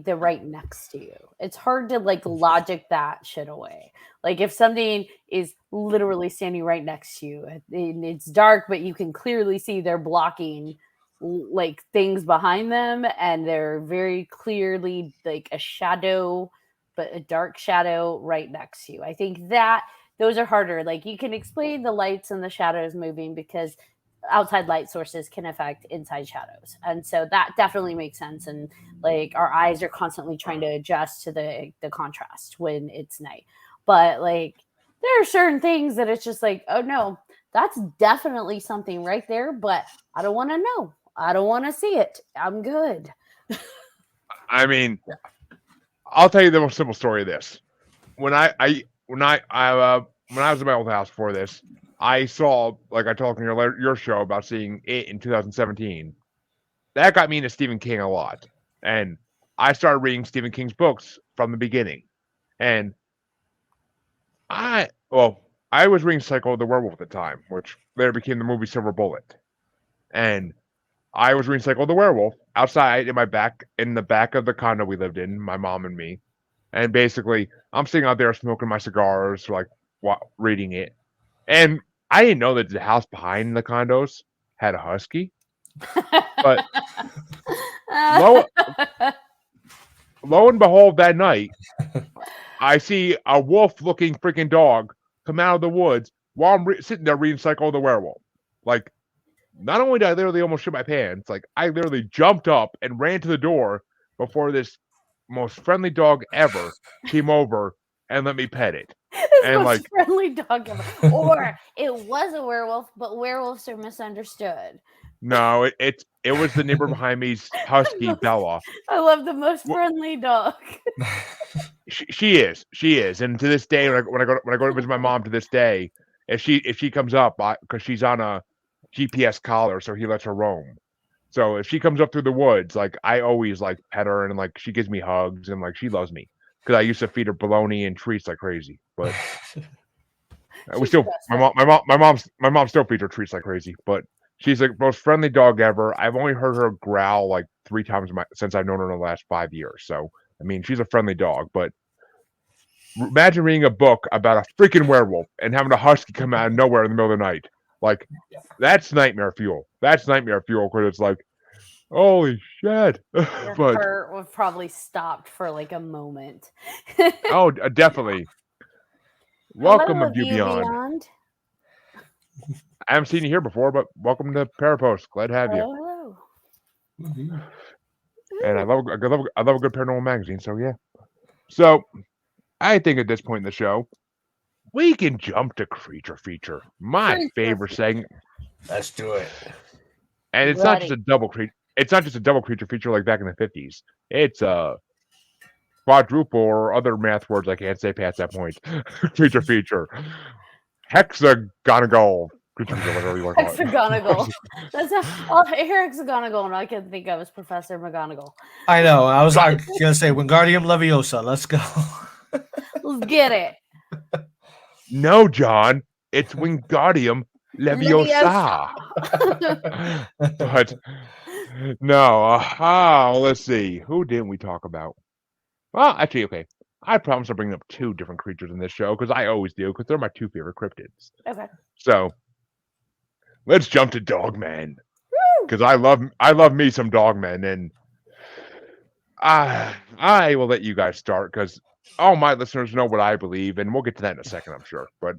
they're right next to you. It's hard to like logic that shit away. Like if something is literally standing right next to you, and it's dark, but you can clearly see they're blocking like things behind them, and they're very clearly like a shadow, but a dark shadow right next to you. I think that those are harder. Like you can explain the lights and the shadows moving because outside light sources can affect inside shadows, and so that definitely makes sense. And like our eyes are constantly trying to adjust to the contrast when it's night. But like there are certain things that it's just like, oh no, that's definitely something right there, but I don't want to know. I don't want to see it. I'm good. I mean, I'll tell you the most simple story of this. When I was in my old house before this, I saw, like I told in your show about seeing it in 2017. That got me into Stephen King a lot. And I started reading Stephen King's books from the beginning. And I was reading Cycle of the Werewolf at the time, which later became the movie Silver Bullet. And I was reading Cycle of the Werewolf outside in the back of the condo we lived in, my mom and me. And basically, I'm sitting out there smoking my cigars, like reading it. And I didn't know that the house behind the condos had a husky. But lo and behold, that night, I see a wolf-looking freaking dog come out of the woods while I'm sitting there reading Cycle of the Werewolf. Like, not only did I literally almost shit my pants, like, I literally jumped up and ran to the door before this most friendly dog ever came over and let me pet it. And most friendly dog ever. Or it was a werewolf, but werewolves are misunderstood. No, it was the neighbor behind me's husky, Bella. I love the most friendly dog. She is, and to this day, when I go to visit my mom, to this day, if she comes up, because she's on a GPS collar, so he lets her roam. So if she comes up through the woods, like I always like pet her, and like she gives me hugs, and like she loves me because I used to feed her bologna and treats like crazy. But we still, my mom still feeds her treats like crazy, but She's the most friendly dog ever. I've only heard her growl like 3 times since I've known her in the last 5 years. So, I mean, she's a friendly dog, but imagine reading a book about a freaking werewolf and having a husky come out of nowhere in the middle of the night. Like, that's nightmare fuel. That's nightmare fuel because it's like, holy shit. Your But, heart would probably stopped for like a moment. oh, definitely. Welcome, Hello, A View View Beyond. I haven't seen you here before, but welcome to Parapost. Glad to have you. Hello. And I love a good paranormal magazine. So yeah. So I think at this point in the show, we can jump to Creature Feature, my Creature favorite segment. Let's do it. And it's not just a double creature. It's not just a double creature feature like back in the 50s. It's a quadruple or other math words I can't say past that point. Creature feature. Hexagonal. Creature feature, whatever you want to call it. Hexagonal. That's all I hear hexagonal, and all I can think of is Professor McGonagall. I know. I was going to say Wingardium Leviosa. Let's go. Let's get it. No, John. It's Wingardium Leviosa. But no. Let's see. Who didn't we talk about? Well, actually, okay. I promise I'll bring up 2 different creatures in this show because I always do because they're my 2 favorite cryptids. Okay. So let's jump to Dogman because I love me some Dogman, and I will let you guys start because all my listeners know what I believe, and we'll get to that in a second, I'm sure. But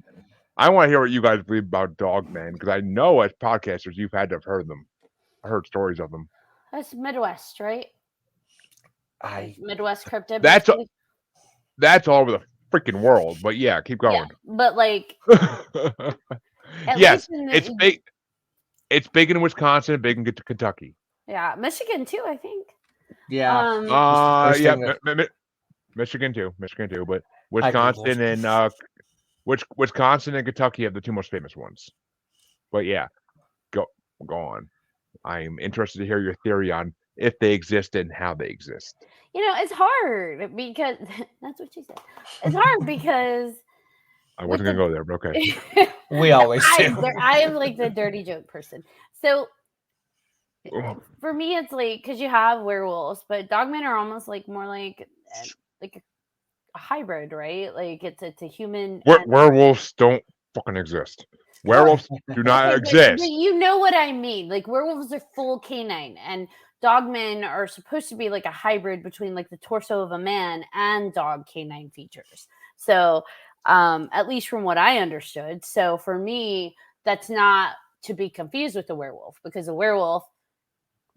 I want to hear what you guys believe about Dogman because I know as podcasters you've had to have heard them, heard stories of them. That's Midwest, right? Midwest cryptid. That's all over the freaking world. But yeah, keep going. Yeah, but like, yes, it's big. It's big in Wisconsin, big in Kentucky. Yeah, Michigan too, I think. Yeah. Michigan too, but Wisconsin and Wisconsin and Kentucky have the 2 most famous ones. But yeah, go on. I'm interested to hear your theory on if they exist and how they exist. It's hard because that's what she said. It's hard because I wasn't gonna go there, but okay. We always do. I am like the dirty joke person. So for me, it's like because you have werewolves, but dogmen are almost like more like a hybrid, right? Like it's a human. Werewolves don't fucking exist. Werewolves do not exist. But you know what I mean? Like werewolves are full canine, and dogmen are supposed to be like a hybrid between like the torso of a man and dog canine features. So at least from what I understood. So for me, that's not to be confused with a werewolf because a werewolf,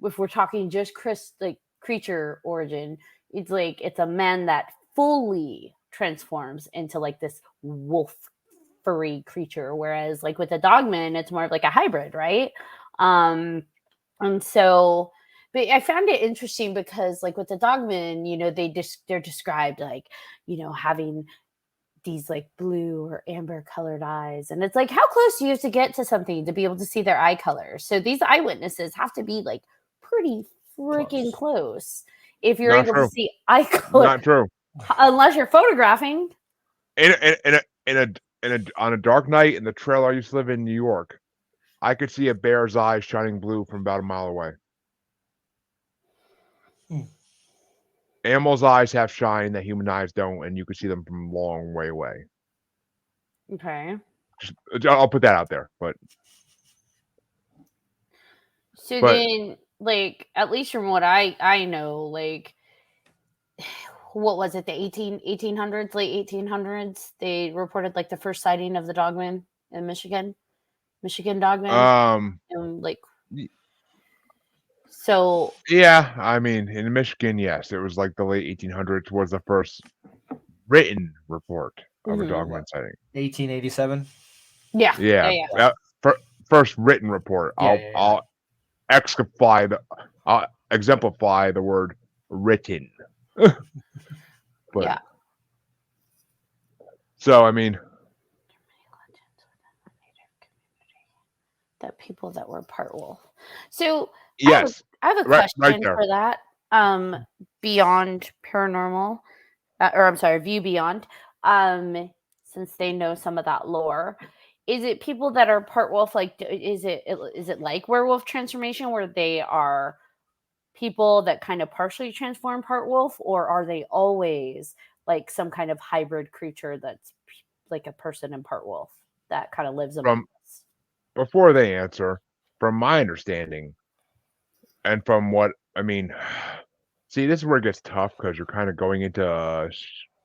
if we're talking just creature origin, it's like it's a man that fully transforms into like this wolf furry creature, whereas like with a dogman it's more of like a hybrid, right? And so but I found it interesting because like with the dogmen, they're described like having these like blue or amber colored eyes, and it's like how close do you have to get to something to be able to see their eye color? So these eyewitnesses have to be like pretty freaking close if you're able to see eye color. Not true. Unless you're photographing. On a dark night in the trailer I used to live in New York, I could see a bear's eyes shining blue from about a mile away. Animals' eyes have shine that human eyes don't, and you could see them from a long way away. Okay. I'll put that out there, but then, like, at least from what I know, like, what was it, the 1800s, late 1800s, they reported like the first sighting of the dogman in Michigan dogman. Like, so yeah, I mean, in Michigan, yes, it was like the late 1800s was the first written report of a dogman sighting. 1887. Yeah. First written report. I'll exemplify the word written. But, yeah. So I mean, that people that were part wolf. So yes, I have a question for that. Beyond paranormal, or I'm sorry, View Beyond. Since they know some of that lore, is it people that are part wolf? Like, is it like werewolf transformation where they are people that kind of partially transform part wolf, or are they always like some kind of hybrid creature that's like a person and part wolf that kind of lives among us? Before they answer, from my understanding, and from what I mean, see, this is where it gets tough because you're kind of going into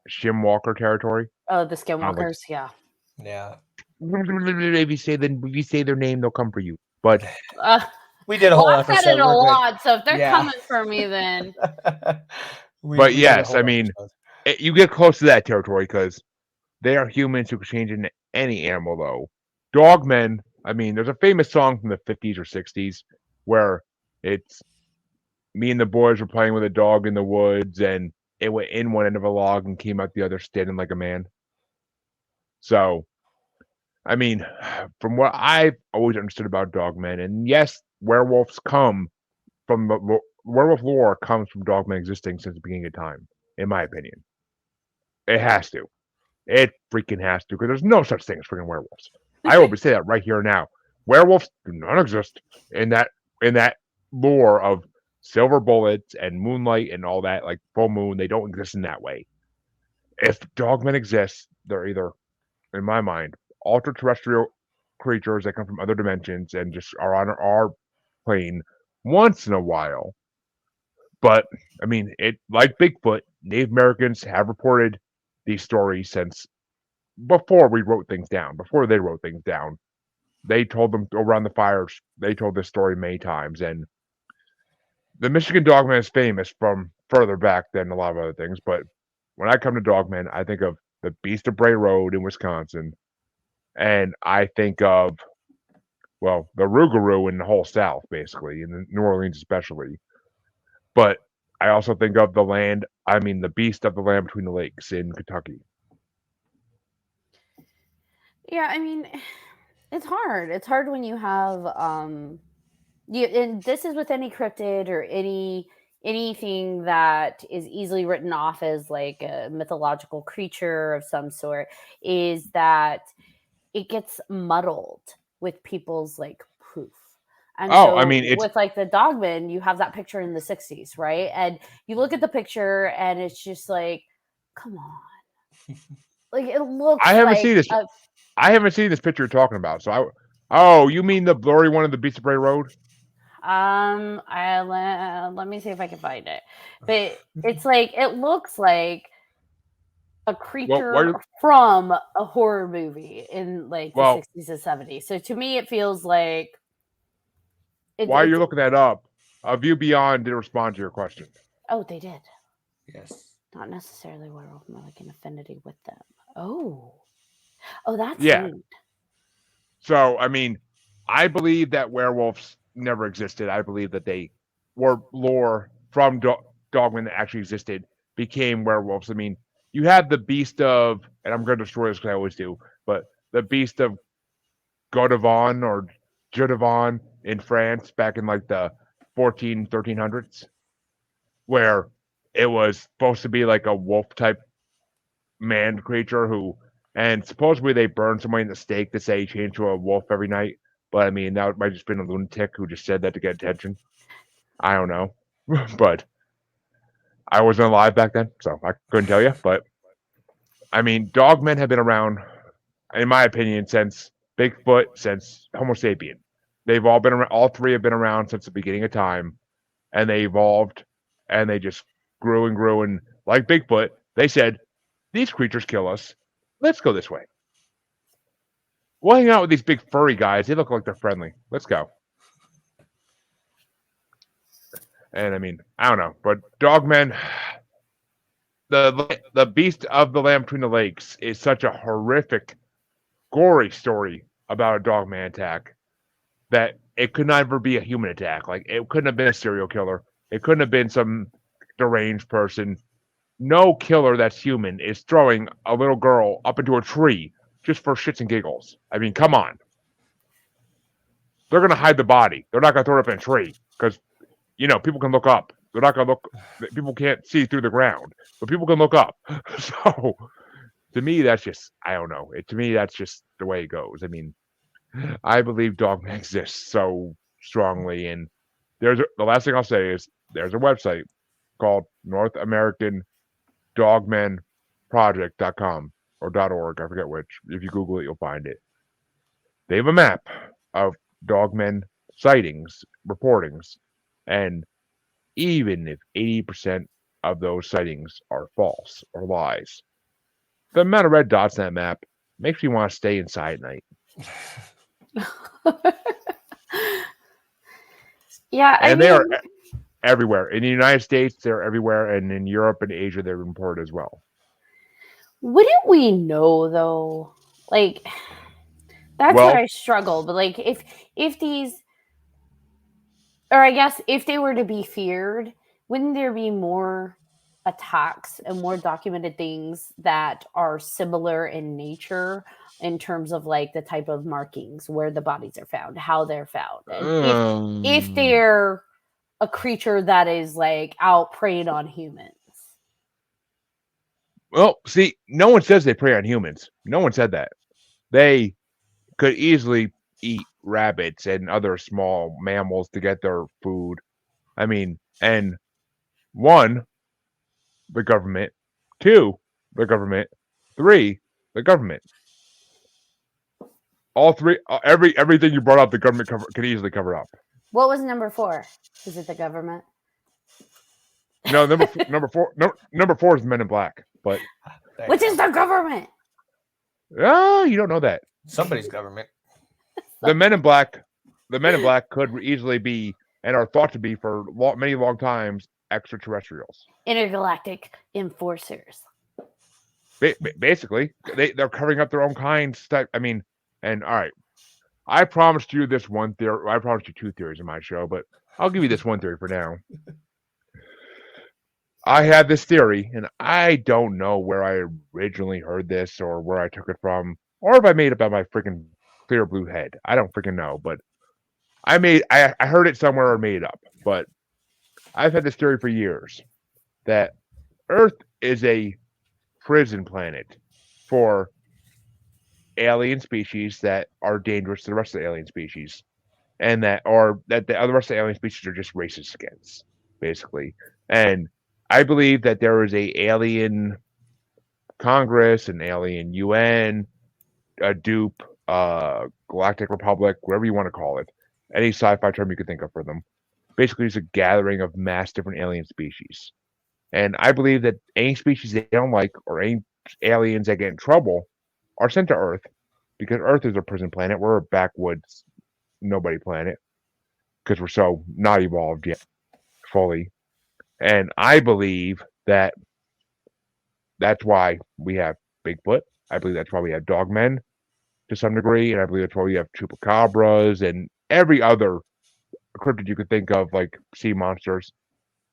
Shimwalker territory. Oh, the skinwalkers, yeah. If you say their name, they'll come for you. But we did a whole I've episode. said it a lot, so if they're coming for me, then. But yes, I mean, you get close to that territory because they are humans who can change into any animal, though. Dogmen, I mean, there's a famous song from the 50s or 60s where it's me and the boys were playing with a dog in the woods, and it went in one end of a log and came out the other standing like a man. So, I mean, from what I've always understood about dogmen, and yes, werewolves come from the werewolf lore comes from dogmen existing since the beginning of time, in my opinion. It has to. It freaking has to, because there's no such thing as freaking werewolves. I will say that right here now. Werewolves do not exist in that lore of silver bullets and moonlight and all that, like full moon. They don't exist in that way. If dogmen exist, they're either, in my mind, ultra-terrestrial creatures that come from other dimensions and just are on our plane once in a while. But I mean, it like Bigfoot, Native Americans have reported these stories since before we wrote things down. Before they wrote things down, they told them around the fires. They told this story many times, and the Michigan Dogman is famous from further back than a lot of other things. But when I come to Dogman, I think of the Beast of Bray Road in Wisconsin, and I think of, well, the Rougarou in the whole South, basically, in New Orleans especially. But I also think of the Beast of the Land Between the Lakes in Kentucky. Yeah, I mean, it's hard. It's hard when you have and this is with any cryptid or anything that is easily written off as like a mythological creature of some sort, is that it gets muddled with people's like proof. And so I mean, with like the Dogman, you have that picture in the 60s, right? And you look at the picture and it's just like, come on. Like it looks I haven't like seen this. I haven't seen this picture you're talking about. So you mean the blurry one of the Beast of Bray Road? Let me see if I can find it. But it's like it looks like a creature from a horror movie in like the 60s and 70s. So to me, it feels like. While you're looking that up, A View Beyond did respond to your question. Oh, they did. Yes. Not necessarily werewolf, more like an affinity with them. Oh, that's neat. So, I mean, I believe that werewolves never existed. I believe that they were lore from dogmen that actually existed, became werewolves. I mean, you have the Beast of, and I'm going to destroy this because I always do, but the Beast of Godevon or Jodevon in France back in like the 1300s, where it was supposed to be like a wolf type man creature and supposedly they burned somebody in the stake to say he changed to a wolf every night. But I mean, that might have just been a lunatic who just said that to get attention. I don't know. But I wasn't alive back then, so I couldn't tell you. But I mean, dogmen have been around, in my opinion, since Bigfoot, since Homo sapien. They've all been around. All three have been around since the beginning of time, and they evolved, and they just grew and grew. And like Bigfoot, they said, "These creatures kill us. Let's go this way. We'll hang out with these big furry guys. They look like they're friendly. Let's go." And I mean, I don't know, but dogmen, the Beast of the Land Between the Lakes is such a horrific, gory story about a dogman attack that it could never be a human attack. Like, it couldn't have been a serial killer. It couldn't have been some deranged person. No killer that's human is throwing a little girl up into a tree just for shits and giggles. I mean, come on. They're going to hide the body. They're not going to throw it up in a tree because, people can look up. They're not going to look. People can't see through the ground, but people can look up. So, to me, that's just, I don't know. To me, that's just the way it goes. I mean, I believe dogmen exist so strongly. And the last thing I'll say is there's a website called North American Dogmen Project.com or .org. I forget which. If you Google it, you'll find it. They have a map of dogmen sightings, reportings, and even if 80% of those sightings are false or lies, the amount of red dots on that map makes me want to stay inside at night. Yeah, and they are everywhere. In the United States, they're everywhere, and in Europe and Asia, they're reported as well. Wouldn't we know though? Like, that's what I struggle. But like, if these, or I guess if they were to be feared, wouldn't there be more attacks and more documented things that are similar in nature in terms of like the type of markings, where the bodies are found, how they're found, and if they're a creature that is like out preying on humans? Well, see, no one says they prey on humans. No one said that. They could easily eat rabbits and other small mammals to get their food. I mean, and one, the government; two, the government; three, the government. All three, everything you brought up, the government could easily cover up. What was number 4? Is it the government? No, number four is Men in Black, but which is the government? Oh, you don't know that. Somebody's government. The Men in Black could easily be, and are thought to be for many long times, extraterrestrials. Intergalactic enforcers. Basically, they're covering up their own kind stuff. I mean, and all right, I promised you this one theory. I promised you 2 theories in my show, but I'll give you this one theory for now. I had this theory, and I don't know where I originally heard this or where I took it from, or if I made it up on my freaking clear blue head. I don't freaking know, but I heard it somewhere or made it up. But I've had this theory for years that Earth is a prison planet for alien species that are dangerous to the rest of the alien species, and that the other rest of the alien species are just racist against, basically. And I believe that there is a alien Congress, an alien UN, a dupe, Galactic Republic, whatever you want to call it, any sci-fi term you could think of for them. Basically, it's a gathering of mass different alien species. And I believe that any species they don't like or any aliens that get in trouble are sent to Earth, because Earth is a prison planet. We're a backwoods, nobody planet, because we're so not evolved yet fully. And I believe that that's why we have Bigfoot. I believe that's why we have dogmen to some degree. And I believe that's why we have chupacabras and every other cryptid you could think of, like sea monsters.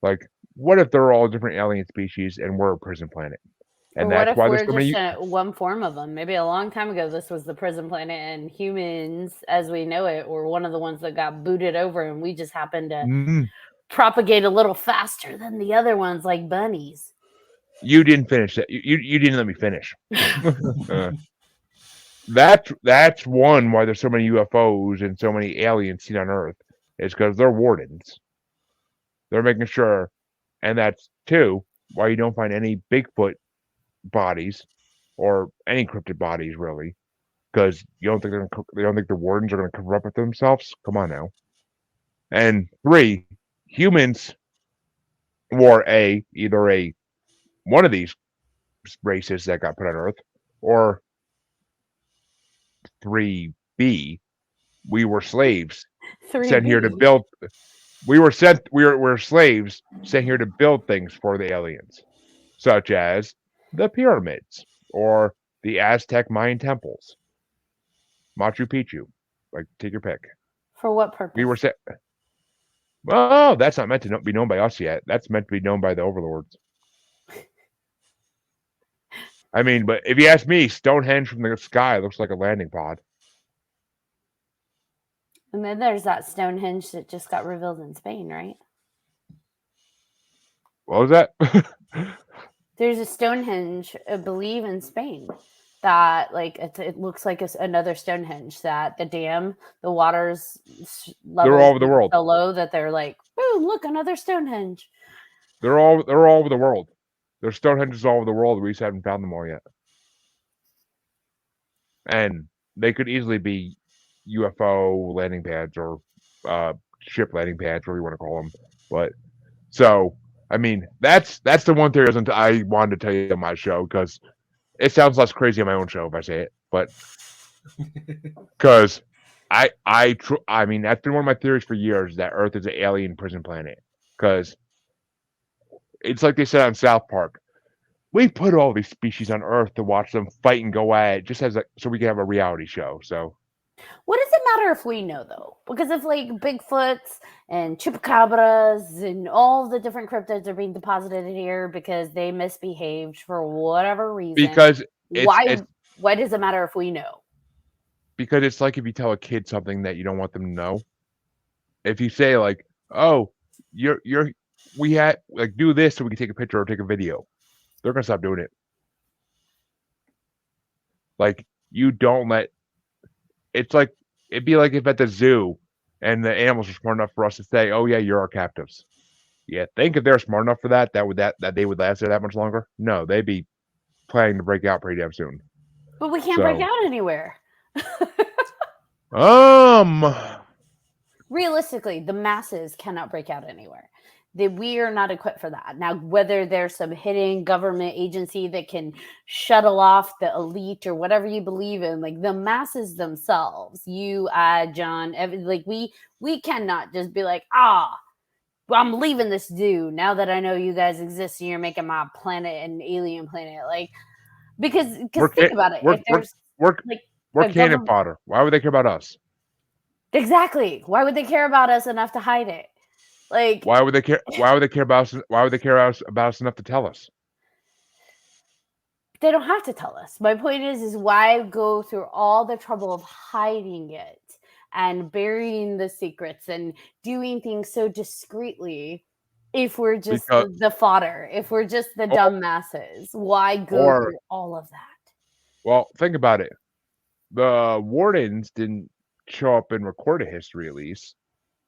Like, what if they're all different alien species and we're a prison planet? And that's why there's so many. One form of them. Maybe a long time ago, this was the prison planet, and humans, as we know it, were one of the ones that got booted over, and we just happened to propagate a little faster than the other ones, like bunnies. You didn't finish that. You didn't let me finish. That's one why there's so many UFOs and so many aliens seen on Earth, is because they're wardens. They're making sure, and that's 2 why you don't find any Bigfoot bodies or any cryptid bodies really, because you don't think the wardens are going to cover up with themselves. Come on now. And 3, humans were either one of these races that got put on Earth, or 3B, we were slaves 3B. Sent here to build. We were slaves sent here to build things for the aliens, such as the pyramids or the Aztec Mayan temples, Machu Picchu. Like, take your pick. For what purpose? We were sent. Well, that's not meant to be known by us yet. That's meant to be known by the overlords. I mean, but if you ask me, Stonehenge from the sky looks like a landing pod. And then there's that Stonehenge that just got revealed in Spain, right? What was that? There's a Stonehenge, I believe, in Spain that like it looks like another Stonehenge. That the water's They're all levels over the world. so low that they're like, boom, look, another Stonehenge. They're all over the world. There's Stonehenges all over the world. We just haven't found them all yet. And they could easily be UFO landing pads or ship landing pads, whatever you want to call them. But so, I mean, that's the one theory I wanted to tell you on my show because it sounds less crazy on my own show if I say it. But because I mean, that's been one of my theories for years that Earth is an alien prison planet. Because it's like they said on South Park. We put all these species on Earth to watch them fight and go at it, just as so we can have a reality show. So, what does it matter if we know though? Because if like Bigfoots and chupacabras and all the different cryptids are being deposited here because they misbehaved for whatever reason, because why does it matter if we know? Because it's like if you tell a kid something that you don't want them to know. If you say like, "Oh, we had like do this so we can take a picture or take a video," they're gonna stop doing it. Like you don't let. It's like it'd be like if at the zoo, and the animals were smart enough for us to say, "Oh yeah, you're our captives." Yeah, think if they're smart enough for that they would last there that much longer? No, they'd be planning to break out pretty damn soon. But we can't break out anywhere. Realistically, the masses cannot break out anywhere. We are not equipped for that. Now, whether there's some hidden government agency that can shuttle off the elite or whatever you believe in, like the masses themselves, you, John, like we cannot just be like, well, I'm leaving this zoo now that I know you guys exist and you're making my planet an alien planet. Like, because think about it. If there's we're cannon fodder. Why would they care about us? Exactly. Why would they care about us enough to hide it? Like, why would they care? Why would they care about us? Why would they care about us enough to tell us? They don't have to tell us. My point is why go through all the trouble of hiding it and burying the secrets and doing things so discreetly if we're just the fodder, if we're just the dumb masses? Why go through all of that? Well, think about it. The Wardens didn't show up in recorded history, at least,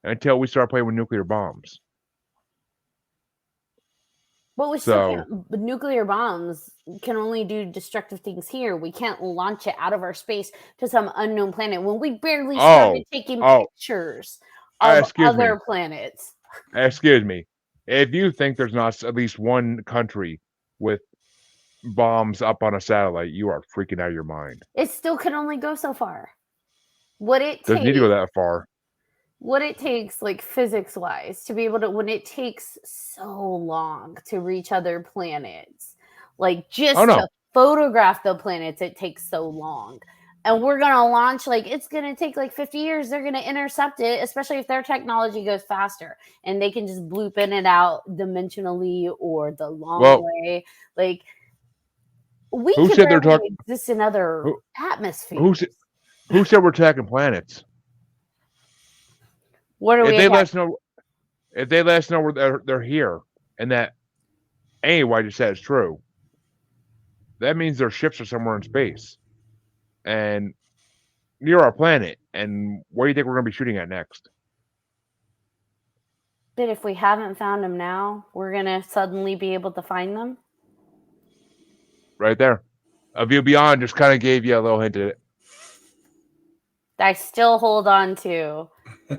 until we started playing with nuclear bombs. But we still can't. Nuclear bombs can only do destructive things here. We can't launch it out of our space to some unknown planet when we barely started taking pictures of other planets. Excuse me. If you think there's not at least one country with bombs up on a satellite, you are freaking out of your mind. It still can only go so far. Doesn't need to go that far. What it takes, like physics-wise, to be able to, when it takes so long to reach other planets, like just to photograph the planets, it takes so long. And we're going to launch, like, it's going to take like 50 years. They're going to intercept it, especially if their technology goes faster and they can just bloop in and out dimensionally or the long way. Like, we can exist in other atmospheres. Who said we're attacking planets? What are we? If they let us know where they're here, and that what I just said is true, that means their ships are somewhere in space, and near our planet. And what do you think we're going to be shooting at next? But if we haven't found them now, we're going to suddenly be able to find them. Right there, A View Beyond just kind of gave you a little hint at it. I still hold on to.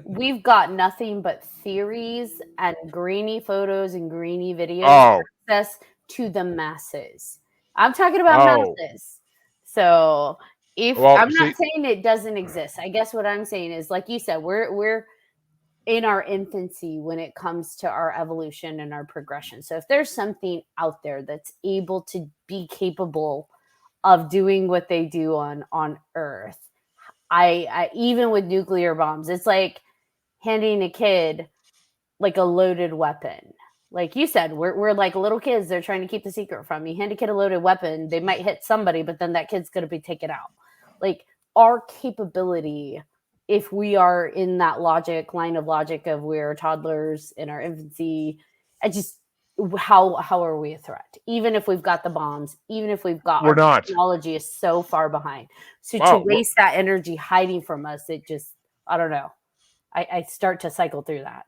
We've got nothing but theories and grainy photos and grainy videos access to the masses. I'm talking about masses. So I'm not saying it doesn't exist. I guess what I'm saying is, like you said, we're in our infancy when it comes to our evolution and our progression. So if there's something out there that's able to be capable of doing what they do on Earth, I even with nuclear bombs, it's like handing a kid like a loaded weapon. Like you said, we're like little kids. They're trying to keep the secret from you. Hand a kid a loaded weapon. They might hit somebody, but then that kid's going to be taken out. Like our capability, if we are in that line of logic of we're toddlers in our infancy, how are we a threat? Even if we've got the bombs, even if we've got We're our not. technology is so far behind. So to Well, waste that energy hiding from us, it just, I don't know. I start to cycle through that.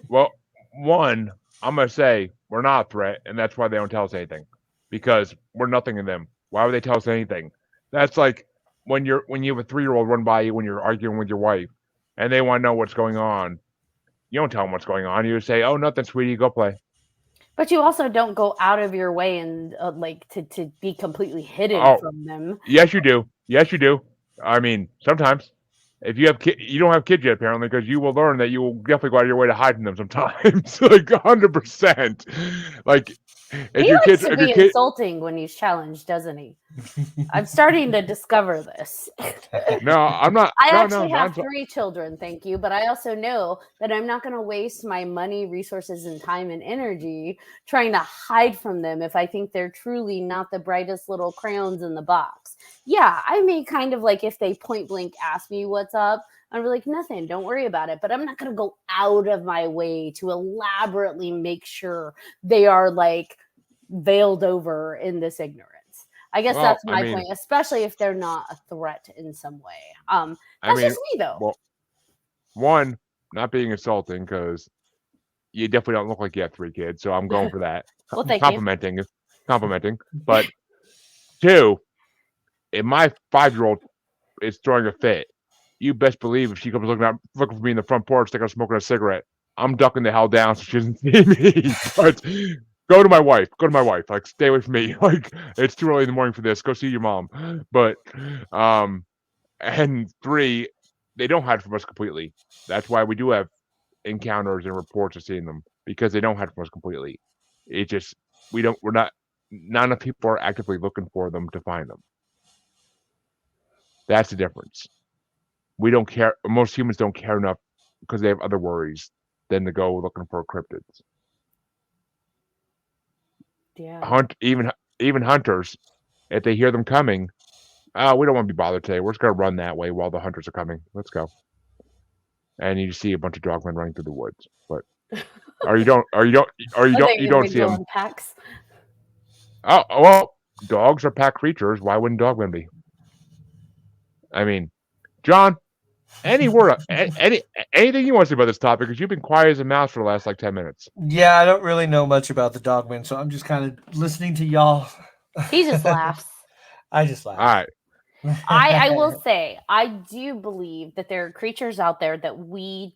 Well, one, I'm gonna say we're not a threat, and that's why they don't tell us anything, because we're nothing to them. Why would they tell us anything? That's like when you have a 3-year-old run by you when you're arguing with your wife, and they want to know what's going on. You don't tell them what's going on. You say, "Oh, nothing, sweetie. Go play." But you also don't go out of your way and like to be completely hidden Oh, from them. yes, you do. Yes, you do. I mean, sometimes. If you have you don't have kids yet, apparently, because you will learn that you will definitely go out of your way to hide from them sometimes, like 100%. Like He likes to be insulting when he's challenged, doesn't he? I'm starting to discover this. No, I'm not. I No, actually no, have 3 children, thank you, but I also know that I'm not going to waste my money, resources, and time and energy trying to hide from them if I think they're truly not the brightest little crayons in the box. Yeah, I may kind of like if they point blank ask me what's up, I'm like, nothing, don't worry about it. But I'm not going to go out of my way to elaborately make sure they are like veiled over in this ignorance. I guess that's my point, especially if they're not a threat in some way. That's just me, though. Well, one, not being insulting, because you definitely don't look like you have 3 kids, so I'm going for that. Well, thank you. Complimenting. But 2, if my 5-year-old is throwing a fit, you best believe if she comes looking for me in the front porch, like I'm smoking a cigarette, I'm ducking the hell down so she doesn't see me. But go to my wife. Like, stay away from me. Like, it's too early in the morning for this. Go see your mom. But, and 3, they don't hide from us completely. That's why we do have encounters and reports of seeing them, because they don't hide from us completely. It just, not enough people are actively looking for them to find them. That's the difference. We don't care. Most humans don't care enough because they have other worries than to go looking for cryptids. Yeah. Even hunters, if they hear them coming, we don't want to be bothered today. We're just gonna run that way while the hunters are coming. Let's go. And you see a bunch of dogmen running through the woods, but you don't see them. Packs? Oh well, dogs are pack creatures. Why wouldn't dogmen be? I mean, John, anything you want to say about this topic? Because you've been quiet as a mouse for the last like 10 minutes. Yeah, I don't really know much about the dogmen, so I'm just kind of listening to y'all. He just laughs. I just laugh. All right. I will say, I do believe that there are creatures out there that we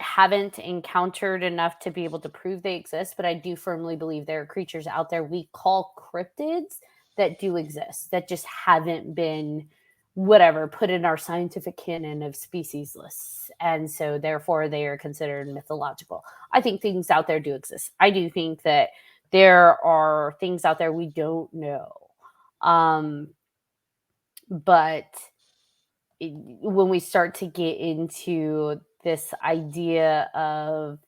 haven't encountered enough to be able to prove they exist, but I do firmly believe there are creatures out there we call cryptids that do exist, that just haven't been put in our scientific canon of species lists, and so therefore they are considered mythological. I think things out there do exist. I do think that there are things out there we don't know, but when we start to get into this idea of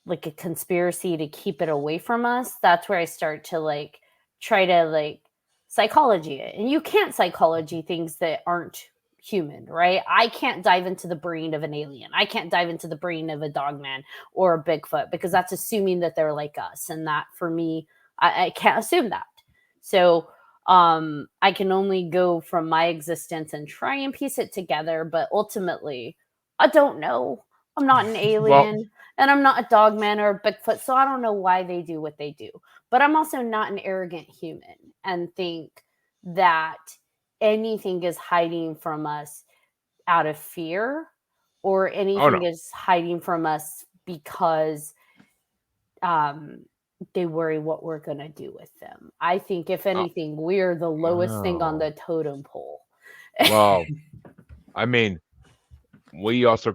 like a conspiracy to keep it away from us, that's where I start to like try to like psychology it. And you can't psychology things that aren't human, right? I can't dive into the brain of an alien. I can't dive into the brain of a dogman or a Bigfoot, because that's assuming that they're like us. And that for me, I can't assume that. So I can only go from my existence and try and piece it together, but ultimately I don't know. I'm not an alien, and I'm not a dogman or a Bigfoot, so I don't know why they do what they do. But I'm also not an arrogant human and think that anything is hiding from us out of fear, or anything is hiding from us because they worry what we're going to do with them. I think, if anything, we're the lowest thing on the totem pole. Well, I mean, we also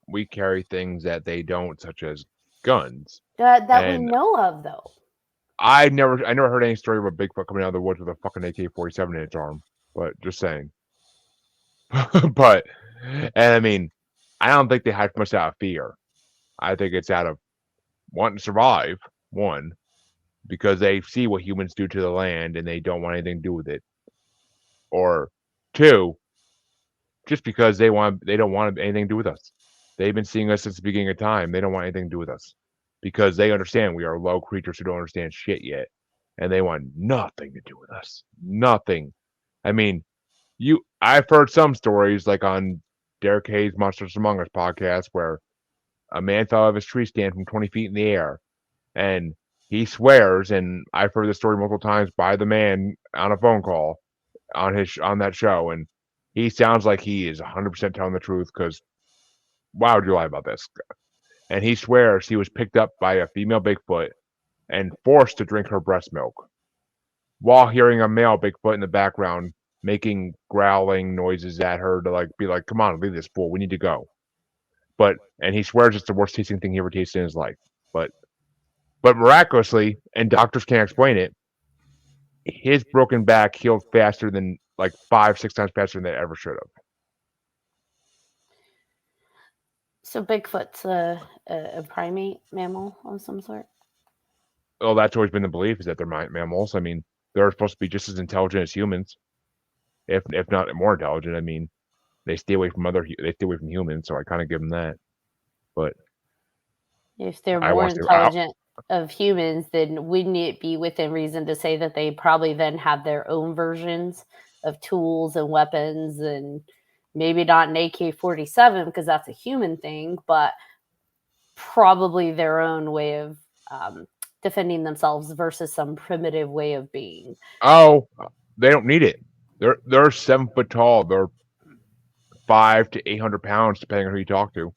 we carry things that they don't, such as guns. That we know of, though. I never heard any story of a Bigfoot coming out of the woods with a fucking AK-47 in its arm. But just saying. And I mean, I don't think they hide from us out of fear. I think it's out of wanting to survive, one, because they see what humans do to the land and they don't want anything to do with it. Or 2, just because they don't want anything to do with us. They've been seeing us since the beginning of time. They don't want anything to do with us because they understand we are low creatures who don't understand shit yet, and they want nothing to do with us. Nothing. I mean, I've heard some stories like on Derek Hayes' Monsters Among Us podcast where a man fell out of his tree stand from 20 feet in the air, and he swears, and I've heard this story multiple times by the man on a phone call on that show, and he sounds like he is 100% telling the truth because why would you lie about this? And he swears he was picked up by a female Bigfoot and forced to drink her breast milk while hearing a male Bigfoot in the background making growling noises at her to be like, come on, leave this fool. We need to go. And he swears it's the worst tasting thing he ever tasted in his life. But miraculously, and doctors can't explain it, his broken back healed faster than 5-6 times faster than it ever should have. So Bigfoot's a primate mammal of some sort? Well, that's always been the belief, is that they're mammals. I mean, they're supposed to be just as intelligent as humans, if not more intelligent. I mean, they stay away from humans, so I kind of give them that. But if they're more intelligent of humans, then wouldn't it be within reason to say that they probably then have their own versions of tools and weapons, and maybe not an AK-47 because that's a human thing, but probably their own way of defending themselves versus some primitive way of being? Oh, they don't need it. They're 7 foot tall. They're 500 to 800 pounds, depending on who you talk to.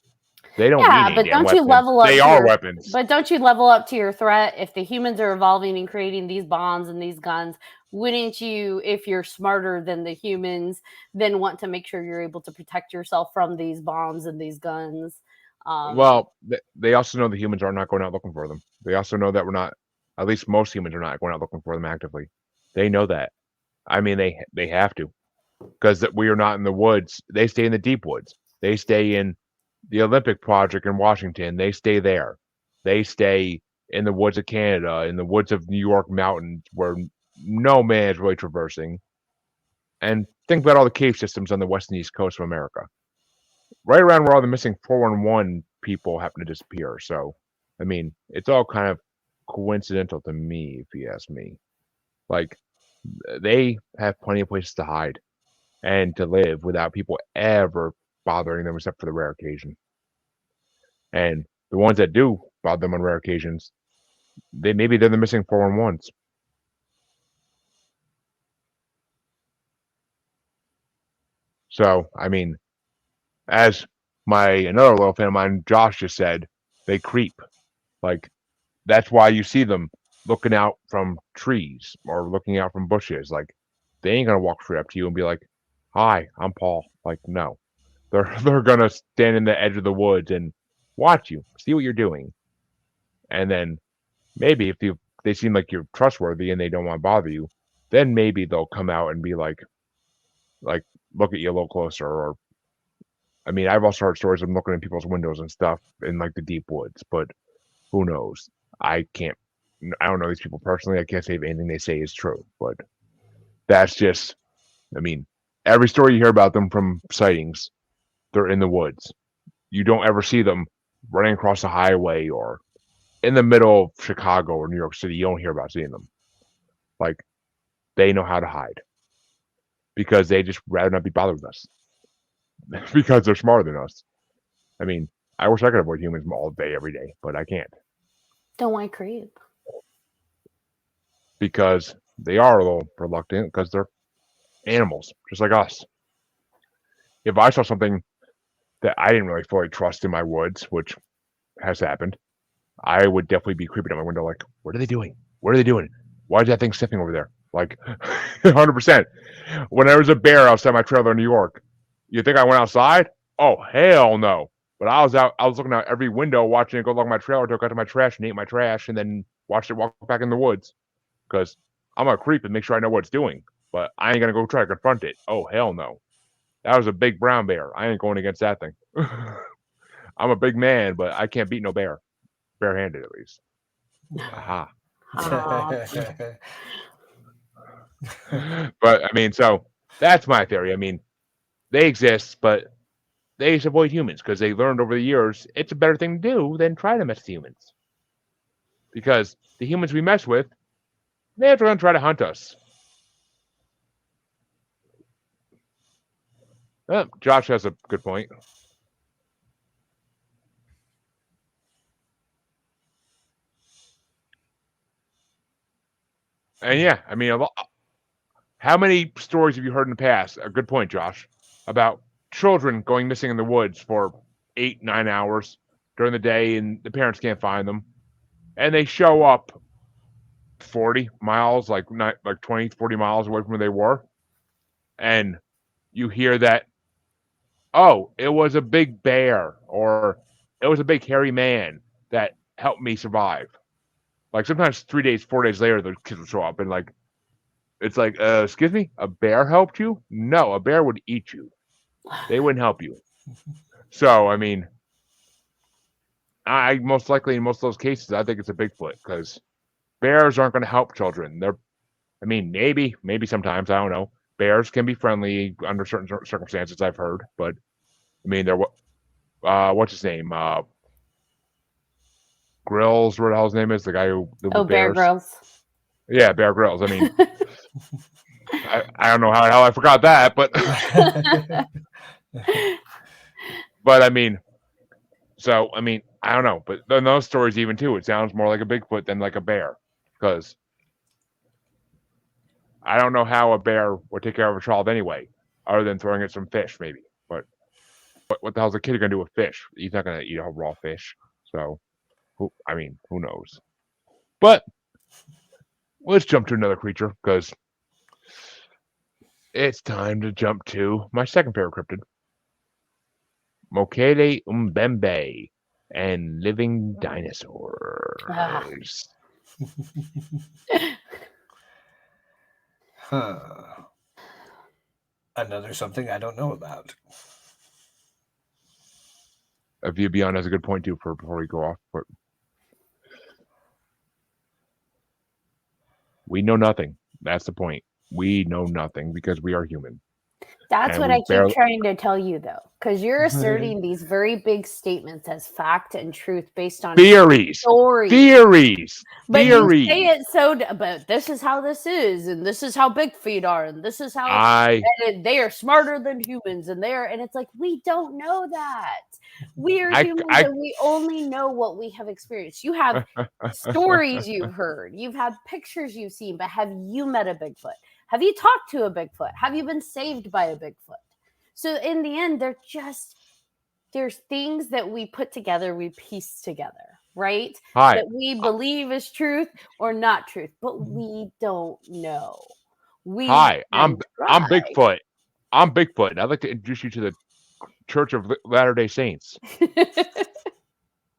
They don't need but don't you level up? They are weapons. But don't you level up to your threat? If the humans are evolving and creating these bombs and these guns, wouldn't you, if you're smarter than the humans, then want to make sure you're able to protect yourself from these bombs and these guns? Well, they also know the humans are not going out looking for them. They also know that we're not, at least most humans are not going out looking for them actively. They know that. I mean, they have to, because we are not in the woods. They stay in the deep woods. They stay in the Olympic Project in Washington. They stay there. They stay in the woods of Canada, in the woods of New York mountains, where no man is really traversing. And think about all the cave systems on the west and east coast of America, right around where all the missing 411 people happen to disappear. So, I mean, it's all kind of coincidental to me, if you ask me. They have plenty of places to hide and to live without people ever bothering them, except for the rare occasion. And the ones that do bother them on rare occasions, maybe they're the missing 411s. So, I mean, as another little fan of mine, Josh, just said, they creep. That's why you see them looking out from trees or looking out from bushes. They ain't gonna walk straight up to you and be like, "Hi, I'm Paul." No, they're gonna stand in the edge of the woods and watch you, see what you're doing, and then maybe if they seem like you're trustworthy and they don't want to bother you, then maybe they'll come out and be like look at you a little closer. Or, I mean, I've also heard stories of them looking in people's windows and stuff in the deep woods, but who knows? I don't know these people personally. I can't say if anything they say is true, but that's just, I mean, every story you hear about them from sightings, they're in the woods. You don't ever see them running across a highway or in the middle of Chicago or New York City. You don't hear about seeing them. They know how to hide because they just rather not be bothered with us because they're smarter than us. I mean, I wish I could avoid humans all day, every day, but I can't. Don't want to creep. Because they are a little reluctant, because they're animals, just like us. If I saw something that I didn't really fully trust in my woods, which has happened, I would definitely be creeping at my window like, what are they doing? What are they doing? Why is that thing sniffing over there? 100%. When there was a bear outside my trailer in New York, you think I went outside? Oh, hell no. But I was looking out every window, watching it go along my trailer until it got to my trash and ate my trash, and then watched it walk back in the woods. Because I'm a creep and make sure I know what it's doing. But I ain't going to go try to confront it. Oh, hell no. That was a big brown bear. I ain't going against that thing. I'm a big man, but I can't beat no bear. Barehanded, at least. Aha. But, I mean, so that's my theory. I mean, they exist, but they just avoid humans because they learned over the years it's a better thing to do than try to mess with humans. Because the humans we mess with, they're going to try to hunt us. Josh has a good point. And yeah, I mean, how many stories have you heard in the past? A good point, Josh, about children going missing in the woods for 8, 9 hours during the day, and the parents can't find them, and they show up 40 miles, like 20, 40 miles away from where they were, and you hear that, oh, it was a big bear, or it was a big hairy man that helped me survive. Like sometimes 3 days, 4 days later, the kids will show up and like, it's like, excuse me, a bear helped you? No, a bear would eat you. They wouldn't help you. So, I mean, I most likely in most of those cases, I think it's a Bigfoot because bears aren't going to help children. I mean, maybe sometimes, I don't know. Bears can be friendly under certain circumstances, I've heard, but I mean, what's his name? Grills, what the hell his name is? The guy who lived with Bear bears. Grylls. Yeah, Bear Grylls. I mean, I don't know how the hell I forgot that, but but I mean, so I mean, I don't know, but in those stories even too, it sounds more like a Bigfoot than like a bear, because I don't know how a bear would take care of a child anyway, other than throwing it some fish maybe. But what the hell's a kid gonna do with fish? He's not gonna eat a raw fish. So, who knows? But let's jump to another creature because it's time to jump to my second favorite cryptid, Mokele Umbembe and living dinosaurs. Another something I don't know about. View Beyond has a good point too before we go off. But we know nothing. That's the point. We know nothing because we are human. That's what I keep trying to tell you, though, because you're asserting these very big statements as fact and truth based on theories. But you say it so, but this is how this is, and this is how big feet are, and this is how and they are smarter than humans, and it's like, we don't know that. We are humans, and we only know what we have experienced. You have stories you've heard, you've had pictures you've seen, but have you met a Bigfoot? Have you talked to a Bigfoot? Have you been saved by a Bigfoot? So in the end, there's things that we put together, we piece together, right? That we believe is truth or not truth, but we don't know. I'm Bigfoot. I'm Bigfoot. I'd like to introduce you to the Church of Latter-day Saints.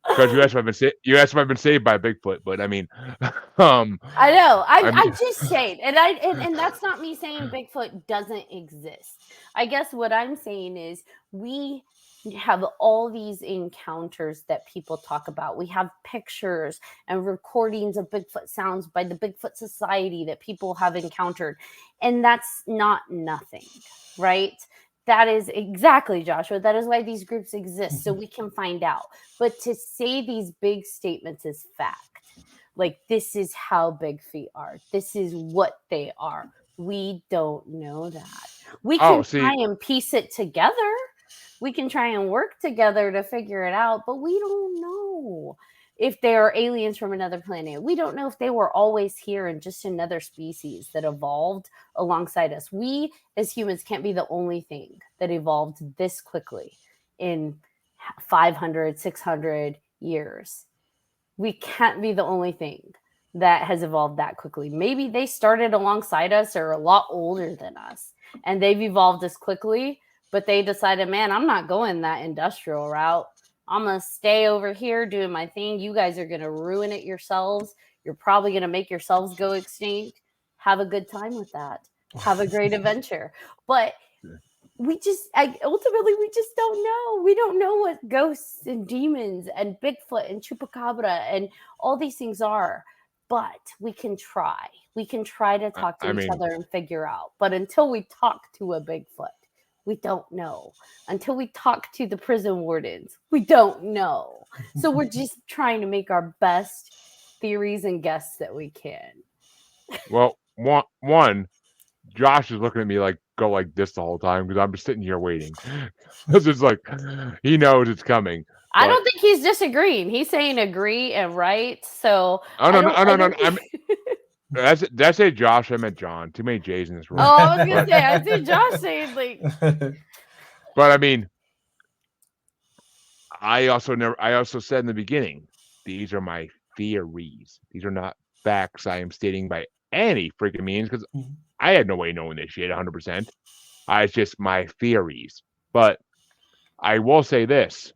Because you asked if I've been saved by Bigfoot, but I mean, I know. I'm just saying, and that's not me saying Bigfoot doesn't exist. I guess what I'm saying is we have all these encounters that people talk about. We have pictures and recordings of Bigfoot sounds by the Bigfoot Society that people have encountered, and that's not nothing, right? That is exactly, Joshua. That is why these groups exist, so we can find out. But to say these big statements is fact, like this is how big feet are, this is what they are, we don't know that. We can try and piece it together. We can try and work together to figure it out, but we don't know if they are aliens from another planet. We don't know if they were always here and just another species that evolved alongside us. We as humans can't be the only thing that evolved this quickly in 500, 600 years. We can't be the only thing that has evolved that quickly. Maybe they started alongside us or a lot older than us, and they've evolved as quickly, but they decided, man, I'm not going that industrial route. I'm going to stay over here doing my thing. You guys are going to ruin it yourselves. You're probably going to make yourselves go extinct. Have a good time with that. Have a great adventure. But ultimately, we just don't know. We don't know what ghosts and demons and Bigfoot and Chupacabra and all these things are. But we can try. We can try to talk to each other and figure out. But until we talk to a Bigfoot, We don't know. Until we talk to the prison wardens, we don't know. So we're just trying to make our best theories and guesses that we can. Well, one, Josh is looking at me like go like this the whole time because I'm just sitting here waiting. This is like he knows it's coming. I don't think he's disagreeing. He's saying agree and right. So no. That's a Josh. I meant John. Too many J's in this room. Oh, I was gonna say I see Josh saying like. But I mean, I also said in the beginning, these are my theories. These are not facts I am stating by any freaking means because I had no way of knowing this shit 100%. It's just my theories. But I will say this.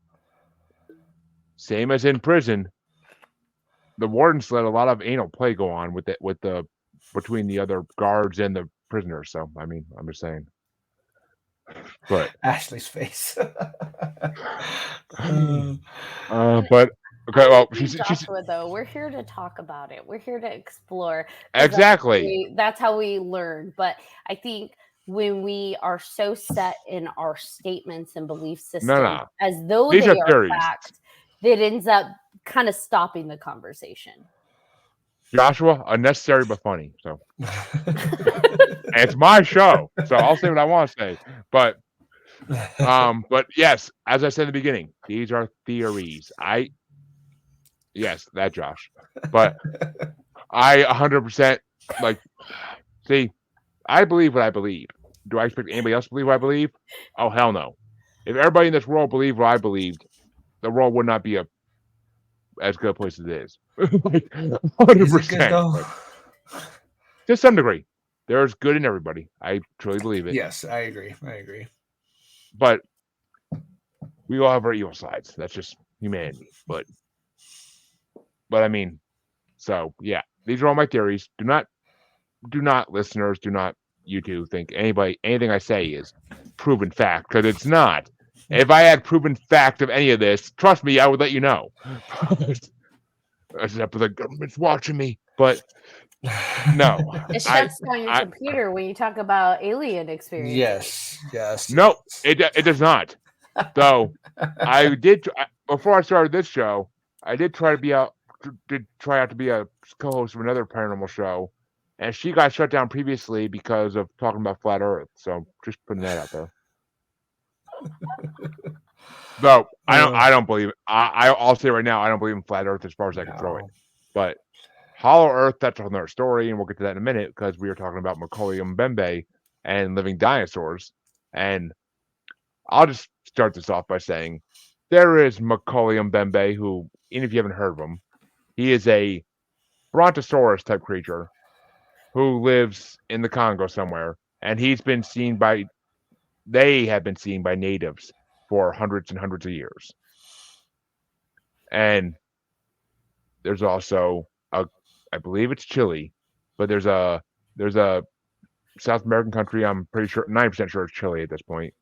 Same as in prison, the wardens let a lot of anal play go on with the between the other guards and the prisoners. So I mean, I'm just saying. But Ashley's face. But okay, well, she's Joshua, though, we're here to talk about it. We're here to explore. Exactly. That's how we learn. But I think when we are so set in our statements and belief systems as though these they are theories. fact, that ends up kind of stopping the conversation. Joshua, unnecessary but funny. So it's my show, so I'll say what I want to say. But yes, as I said in the beginning, these are theories. Yes, that Josh. But I 100% see, I believe what I believe. Do I expect anybody else to believe what I believe? Oh, hell no. If everybody in this world believed what I believed, the world would not be as good a place as it is. 100%. To some degree. There's good in everybody. I truly believe it. Yes, I agree. But we all have our evil sides. That's just humanity. But I mean, so yeah, these are all my theories. Do not listeners, do not you two think anything I say is proven fact, because it's not. If I had proven fact of any of this, trust me, I would let you know. Except the government's watching me. But no. It shuts down your computer when you talk about alien experiences. Yes. No, it does not. Though I did before I started this show, I did try out to be a co-host of another paranormal show, and she got shut down previously because of talking about flat Earth. So just putting that out there. Though I don't believe it. I'll say right now I don't believe in flat Earth as far as I can throw it. But hollow Earth, that's another story, and we'll get to that in a minute because we were talking about Macaulay Mbembe and living dinosaurs. And I'll just start this off by saying there is Macaulay Mbembe, who, even if you haven't heard of him, he is a brontosaurus type creature who lives in the Congo somewhere, and they have been seen by natives for hundreds and hundreds of years. And there's also I believe it's Chile, but there's a South American country, I'm pretty sure 90% sure it's Chile at this point.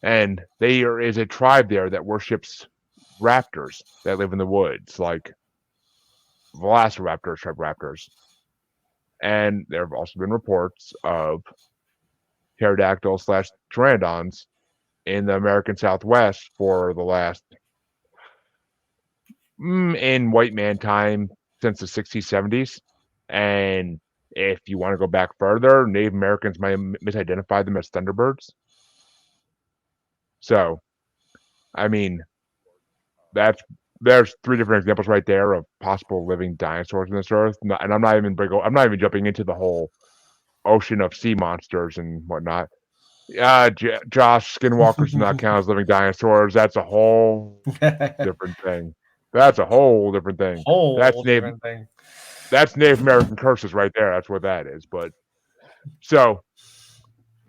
And there is a tribe there that worships raptors that live in the woods, like velociraptors type raptors. And there have also been reports of pterodactyls / pteranodons in the American Southwest for the last in white man time since the 60s, 70s. And if you want to go back further, Native Americans might misidentify them as thunderbirds. So, I mean, there's 3 different examples right there of possible living dinosaurs on this earth, and I'm not even jumping into the whole ocean of sea monsters and whatnot. Josh, skinwalkers do not count as living dinosaurs. That's a whole different thing. That's Native American curses right there. That's what that is. But so,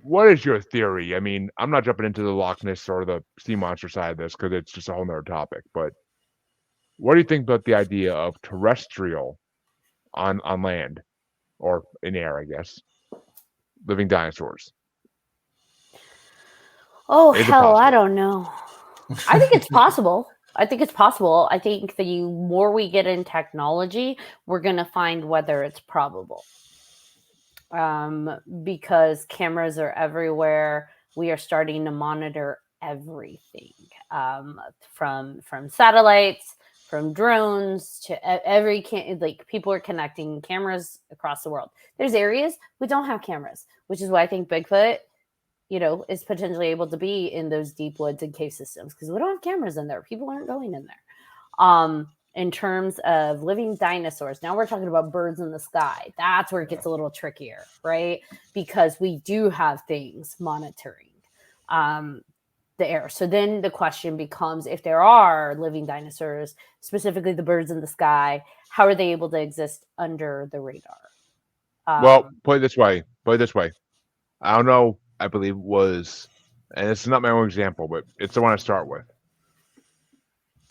what is your theory? I mean, I'm not jumping into the Loch Ness or the sea monster side of this because it's just a whole nother topic. But what do you think about the idea of terrestrial on land or in air, I guess, living dinosaurs? Oh, hell, I don't know. I think it's possible. I think the more we get in technology, we're going to find whether it's probable. Because cameras are everywhere. we are starting to monitor everything, from satellites, from drones to every like people are connecting cameras across the world. There's areas we don't have cameras, which is why I think Bigfoot, is potentially able to be in those deep woods and cave systems because we don't have cameras in there. People aren't going in there. In terms of living dinosaurs, now we're talking about birds in the sky. That's where it gets a little trickier, right? Because we do have things monitoring the air. So then the question becomes, if there are living dinosaurs, specifically the birds in the sky, how are they able to exist under the radar? Well, put it this way. I don't know. I believe it was, and it's not my own example, but it's the one I start with.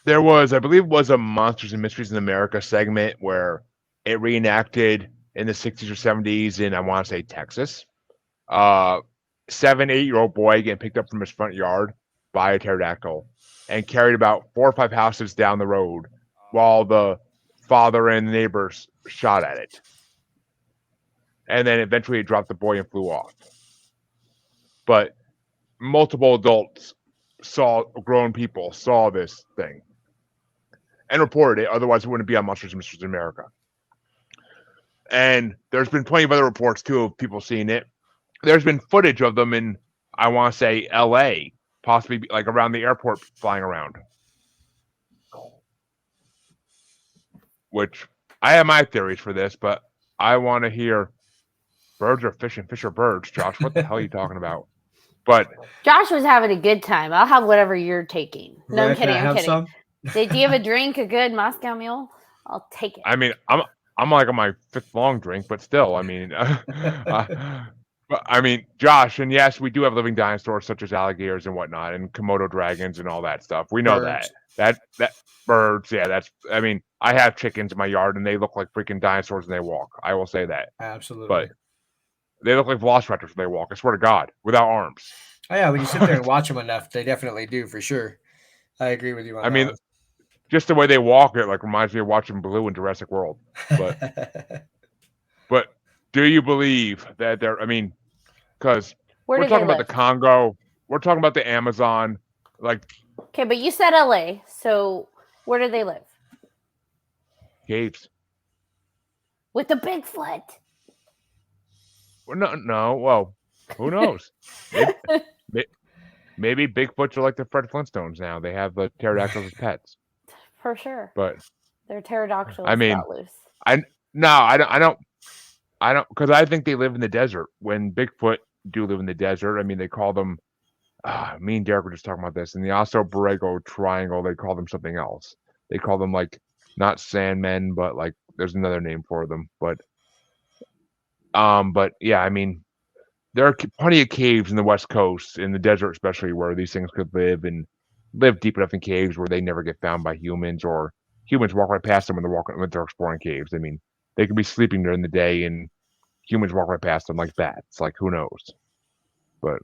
There was, I believe, it was a Monsters and Mysteries in America segment where it reenacted in the 60s or 70s in, I want to say, Texas. 7-8-year-old boy getting picked up from his front yard by a pterodactyl and carried about 4 or 5 houses down the road while the father and the neighbors shot at it. And then eventually it dropped the boy and flew off. But multiple adults grown people saw this thing and reported it. Otherwise, it wouldn't be on Monsters and Mysteries in America. And there's been plenty of other reports, too, of people seeing it. There's been footage of them in, I want to say, L.A., possibly like around the airport flying around. Which, I have my theories for this, but I want to hear birds are fish and fish are birds. Josh, what the hell are you talking about? But Josh was having a good time. I'll have whatever you're taking. No, I'm kidding. I'm kidding. Do you have a drink? A good Moscow Mule? I'll take it. I mean, I'm like on my 5th long drink, but still, I mean, but I mean, Josh, and yes, we do have living dinosaurs such as alligators and whatnot, and Komodo dragons and all that stuff. We know Birds. that birds. Yeah, that's. I mean, I have chickens in my yard, and they look like freaking dinosaurs when they walk. I will say that. Absolutely. But they look like velociraptors when they walk. I swear to God, without arms. Oh yeah, when you sit there and watch them enough, they definitely do for sure. I agree with you on that. I mean, just the way they walk, it like reminds me of watching Blue in Jurassic World. But but do you believe that they're? I mean, because we're talking about the Congo, we're talking about the Amazon, like. Okay, but you said LA, so where do they live? Caves. With the Bigfoot. Well, no. Well, who knows? Maybe Bigfoots are like the Fred Flintstones now. They have the pterodactyls as pets. For sure. But they're pterodactyls. I mean, loose. I don't, because I think they live in the desert. When Bigfoot do live in the desert, I mean, they call them. Me and Derek were just talking about this. In the Oso Borrego Triangle, they call them something else. They call them like not sandmen, but like there's another name for them. But yeah, I mean, there are plenty of caves in the West Coast, in the desert especially, where these things could live and live deep enough in caves where they never get found by humans, or humans walk right past them when they're exploring caves. I mean, they could be sleeping during the day and humans walk right past them like bats. Like, who knows? But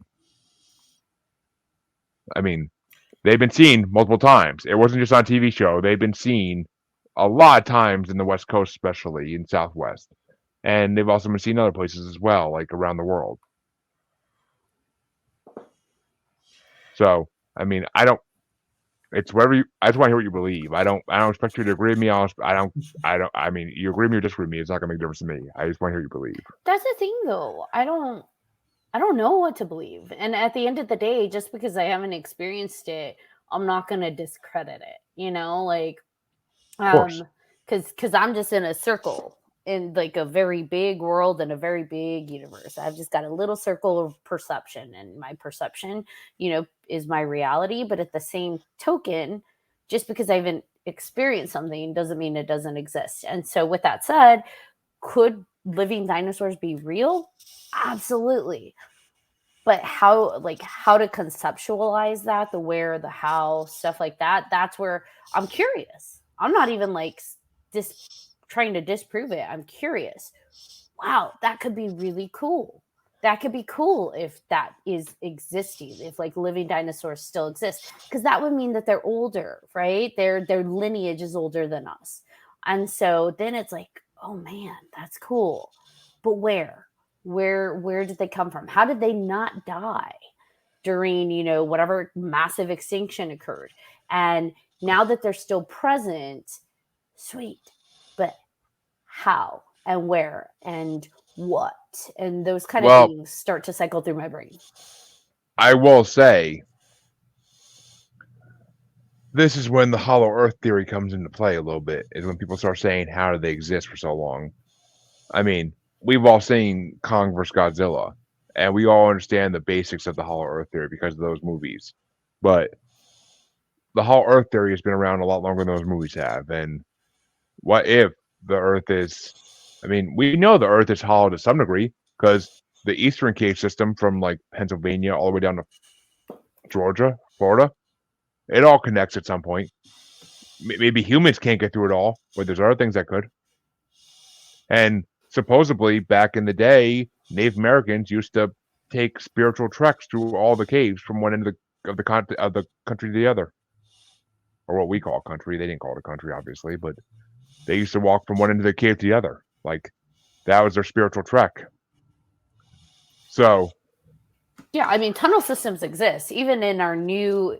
I mean, they've been seen multiple times. It wasn't just on a TV show. They've been seen a lot of times in the West Coast, especially in Southwest. And they've also been seen other places as well, like around the world. So, I mean, it's whatever I just want to hear what you believe. I don't expect you to agree with me. I mean, you agree with me or disagree with me, it's not going to make a difference to me. I just want to hear what you believe. That's the thing, though. I don't know what to believe. And at the end of the day, just because I haven't experienced it, I'm not going to discredit it, like, because I'm just in a circle in like a very big world and a very big universe. I've just got a little circle of perception, and my perception, is my reality. But at the same token, just because I haven't experienced something doesn't mean it doesn't exist. And so with that said, could living dinosaurs be real? Absolutely. But how to conceptualize that, the where, the how, stuff like that, that's where I'm curious. I'm not even like trying to disprove it. I'm curious. Wow, that could be really cool. That could be cool if that is existing, if like living dinosaurs still exist, because that would mean that they're older, right? Their lineage is older than us. And so then it's like, oh man, that's cool. But where did they come from? How did they not die? during, you know, whatever massive extinction occurred. And now that they're still present, sweet, but how and where and what? And those kind of Well, things start to cycle through my brain. I will say, this is when the hollow earth theory comes into play a little bit, is when people start saying, how did they exist for so long? I mean, we've all seen Kong vs. Godzilla, and we all understand the basics of the hollow earth theory because of those movies. But the hollow earth theory has been around a lot longer than those movies have. And what if the earth is, I mean, we know the earth is hollow to some degree because the eastern cave system from like Pennsylvania all the way down to Georgia, Florida, it all connects at some point. Maybe humans can't get through it all, but there's other things that could. And supposedly, back in the day, Native Americans used to take spiritual treks through all the caves from one end of the country to the other, or what we call a country. They didn't call it a country, obviously, but they used to walk from one end of the cave to the other. Like that was their spiritual trek. So, yeah, I mean, tunnel systems exist even in our newer,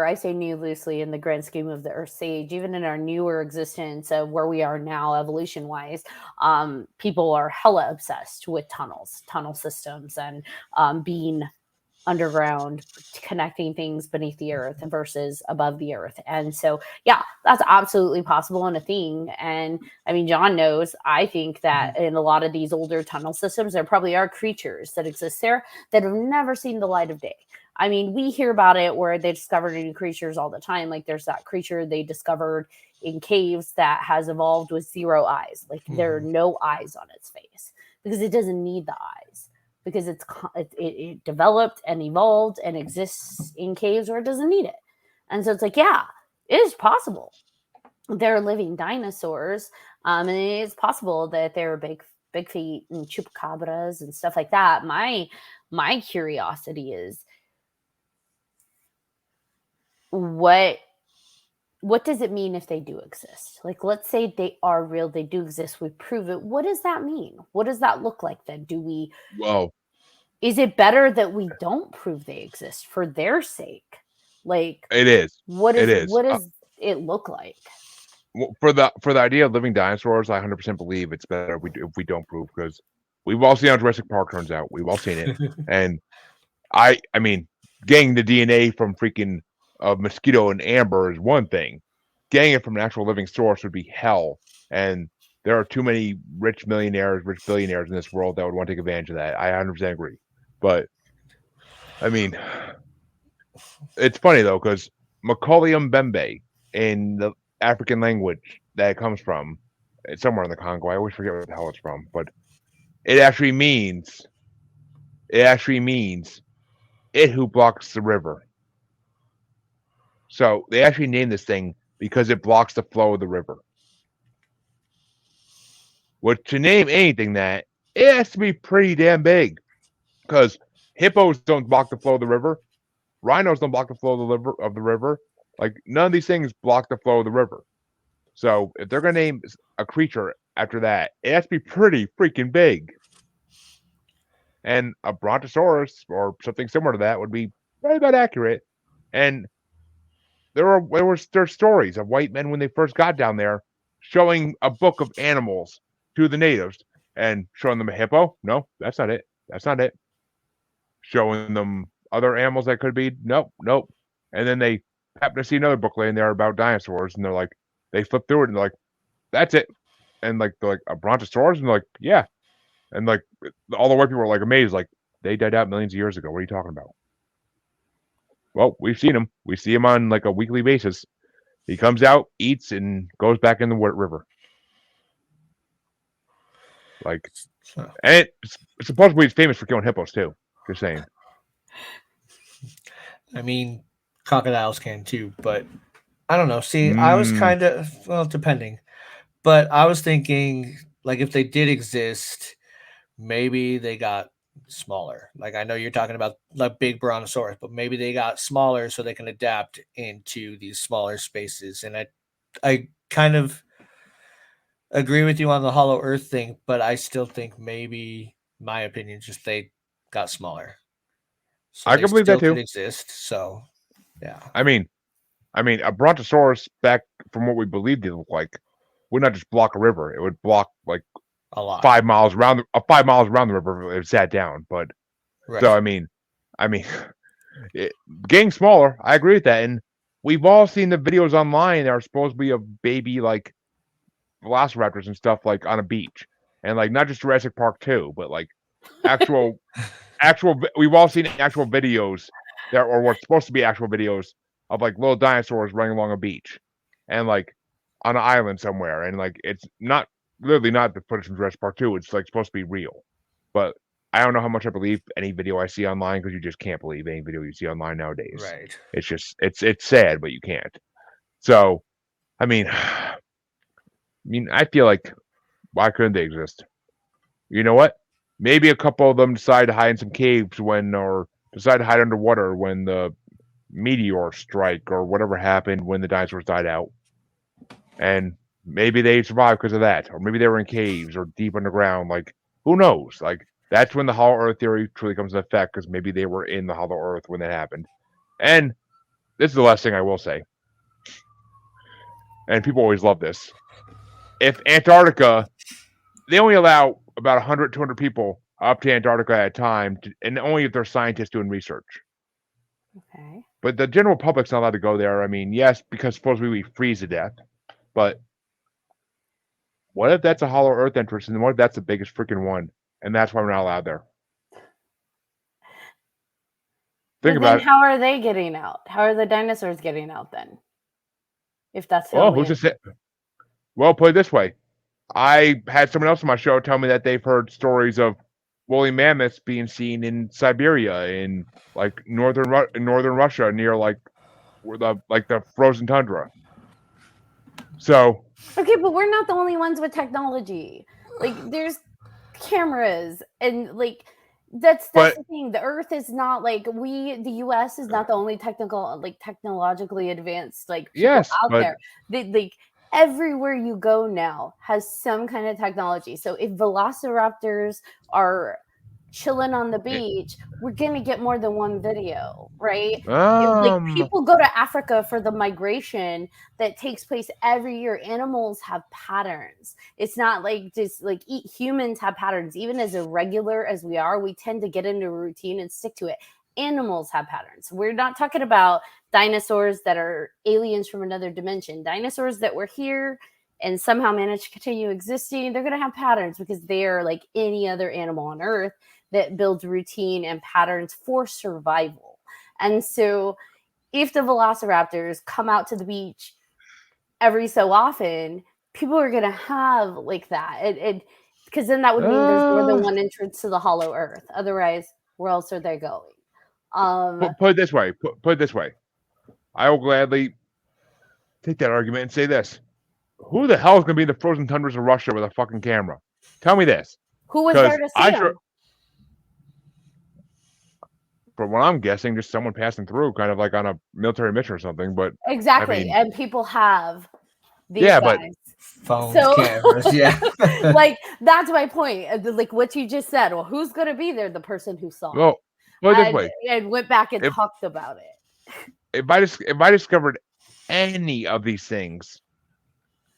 I say new loosely in the grand scheme of the Earth's age, even in our newer existence of where we are now, evolution wise, people are hella obsessed with tunnel systems, and being underground, connecting things beneath the earth versus above the earth. And so, yeah, that's absolutely possible and a thing. And I mean, John knows, I think that in a lot of these older tunnel systems, there probably are creatures that exist there that have never seen the light of day. I mean, we hear about it where they discover new creatures all the time. Like there's that creature they discovered in caves that has evolved with 0 eyes. Like there are no eyes on its face because it doesn't need the eyes, because it developed and evolved and exists in caves where it doesn't need it. And so it's like, yeah, it is possible. They're living dinosaurs. And it is possible that they're big feet and chupacabras and stuff like that. My curiosity is, what does it mean if they do exist? Like, let's say they are real, they do exist, we prove it. What does that mean? What does that look like then? well, Is it better that we don't prove they exist for their sake? Like, it is. what It does is. it look like? For the idea of living dinosaurs, I 100% believe it's better if we don't prove, because we've all seen how Jurassic Park turns out. We've all seen it, and I mean, getting the DNA from freaking mosquito and amber is one thing. Getting it from an actual living source would be hell, and there are too many rich billionaires in this world that would want to take advantage of that. I 100% agree. But I mean, it's funny though, because Macaulay Mbembe in the African language that it comes from, it's somewhere in the Congo. I always forget where the hell it's from, but it actually means it who blocks the river. So they actually named this thing because it blocks the flow of the river. Which, to name anything that, it has to be pretty damn big, because hippos don't block the flow of the river, rhinos don't block the flow of the river. Like, none of these things block the flow of the river. So if they're going to name a creature after that, it has to be pretty freaking big. And a brontosaurus or something similar to that would be very about accurate. And there's stories of white men when they first got down there showing a book of animals to the natives and showing them a hippo. No, that's not it. That's not it. Showing them other animals that could be. Nope. And then they happen to see another book laying there about dinosaurs, and they flip through it and they're like, that's it. And like, they're like, a brontosaurus? And they're like, yeah. And like, all the white people are like amazed, like, they died out millions of years ago. What are you talking about? Well, we've seen him. We see him on like a weekly basis. He comes out, eats, and goes back in the river. Like, and supposedly he's famous for killing hippos too. Just saying. I mean, crocodiles can too, but I don't know. See, I was kind of, well, depending, but I was thinking, like, if they did exist, maybe they got smaller. Like, I know you're talking about like big brontosaurus, but maybe they got smaller so they can adapt into these smaller spaces. And I kind of agree with you on the hollow earth thing, but I still think maybe, my opinion, just they got smaller. So I they can believe that still too. could exist. So, yeah. I mean, a brontosaurus, back from what we believed it looked like, would not just block a river. It would block like A lot. 5 miles around the 5 miles around the river if it sat down. But Right. so I mean, getting smaller. I agree with that, and we've all seen the videos online that are supposed to be of baby like velociraptors and stuff like on a beach, and like not just Jurassic Park 2, but like actual We've all seen actual videos that, or what's supposed to be actual videos of like little dinosaurs running along a beach, and like on an island somewhere, and like it's not literally not the footage from Jurassic Park 2. It's like supposed to be real, but I don't know how much I believe any video I see online, because you just can't believe any video you see online nowadays. Right. It's just it's sad, but you can't. So, I mean, I feel like, why couldn't they exist? You know what? Maybe a couple of them decide to hide in some caves or decide to hide underwater when the meteor strike or whatever happened when the dinosaurs died out, and maybe they survived because of that, or maybe they were in caves or deep underground. Like, who knows? Like, that's when the Hollow Earth theory truly comes into effect, because maybe they were in the Hollow Earth when that happened. And this is the last thing I will say, and people always love this. If Antarctica, they only allow about 100, 200 people up to Antarctica at a time, and only if they're scientists doing research. Okay. But the general public's not allowed to go there. I mean, yes, because supposedly we freeze to death. But what if that's a Hollow Earth entrance, and what if that's the biggest freaking one, and that's why we're not allowed there? Think about it. How are they getting out? How are the dinosaurs getting out then? If that's the Who's to say? Well, put it this way. I had someone else on my show tell me that they've heard stories of woolly mammoths being seen in Siberia, in like northern Russia, near like where the frozen tundra. So okay, but we're not the only ones with technology. Like, there's cameras, and like that's the thing. The Earth is not like the U.S. is not the only technologically advanced people out there. They everywhere you go now has some kind of technology. So if velociraptors are chilling on the beach, we're gonna get more than one video, right? People go to Africa for the migration that takes place every year. Animals have patterns. It's not like just humans have patterns. Even as irregular as we are, we tend to get into a routine and stick to it. Animals have patterns. We're not talking about dinosaurs that are aliens from another dimension. Dinosaurs that were here and somehow managed to continue existing, they're going to have patterns, because they are like any other animal on Earth that builds routine and patterns for survival. And so if the velociraptors come out to the beach every so often, people are going to have like that. Because then that would mean there's more than one entrance to the Hollow Earth. Otherwise, where else are they going? Put it this way. Put it this way. I will gladly take that argument and say this. Who the hell is going to be in the frozen tundras of Russia with a fucking camera? Tell me this. Who was there to see them? From what I'm guessing, just someone passing through, kind of like on a military mission or something. But exactly, I mean, and people have these guys. But phones, cameras, yeah. Like, that's my point. Like what you just said. Well, who's going to be there? The person who saw it. Put it this way. And went back and talked about it. If I discovered any of these things,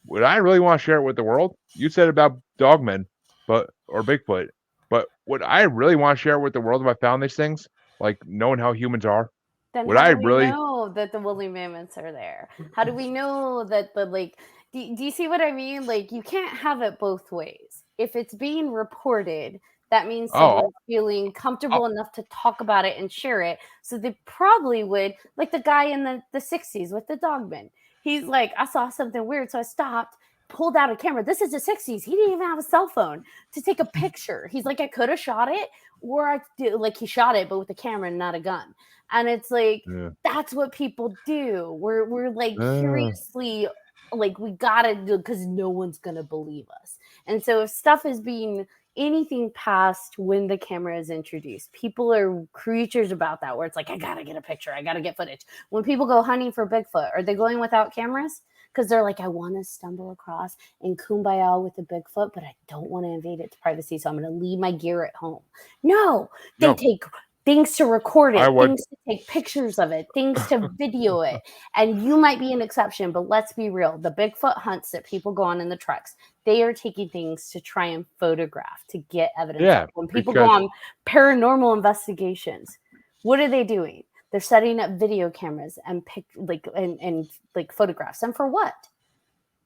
would I really want to share it with the world? You said about dogmen, or Bigfoot, but would I really want to share it with the world if I found these things? Like, knowing how humans are? Then would how do we know that the woolly mammoths are there? How do we know that do you see what I mean? Like, you can't have it both ways. If it's being reported, that means someone's feeling comfortable enough to talk about it and share it. So they probably would, like the guy in the 60s with the dogman. He's like, I saw something weird, so I stopped, pulled out a camera. This is the 60s. He didn't even have a cell phone to take a picture. He's like, I could have shot it, or he shot it, but with a camera and not a gun. And it's like, that's what people do. We're like curiously, like, we gotta do, because no one's gonna believe us. And so if stuff is being anything past when the camera is introduced, people are creatures about that, where it's like, I gotta get a picture, I gotta get footage. When people go hunting for Bigfoot, are they going without cameras? Because they're like, I want to stumble across and kumbaya with a Bigfoot, but I don't want to invade its privacy, so I'm going to leave my gear at home. No, they things to record I it, would. things to take pictures of it, things to video it. And you might be an exception, but let's be real. The Bigfoot hunts that people go on in the trucks, they are taking things to try and photograph, to get evidence. Yeah, When people go on paranormal investigations, what are they doing? They're setting up video cameras and photographs. And for what?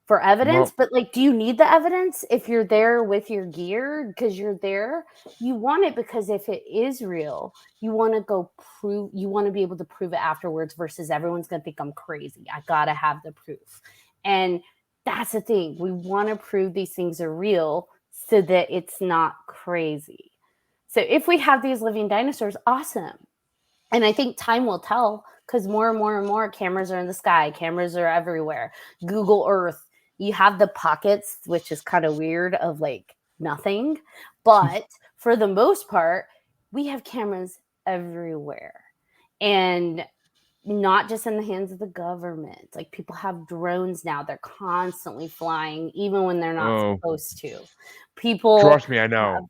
For evidence? Well, But like, do you need the evidence if you're there with your gear because you're there? You want it because if it is real, you want to be able to prove it afterwards versus everyone's going to think I'm crazy. I got to have the proof. And that's the thing. We want to prove these things are real so that it's not crazy. So if we have these living dinosaurs, awesome. And I think time will tell because more and more and more cameras are in the sky. Cameras are everywhere. Google Earth. You have the pockets, which is kind of weird, of like nothing. But for the most part, we have cameras everywhere. And not just in the hands of the government. Like people have drones now. They're constantly flying, even when they're not supposed to. People trust me, I know.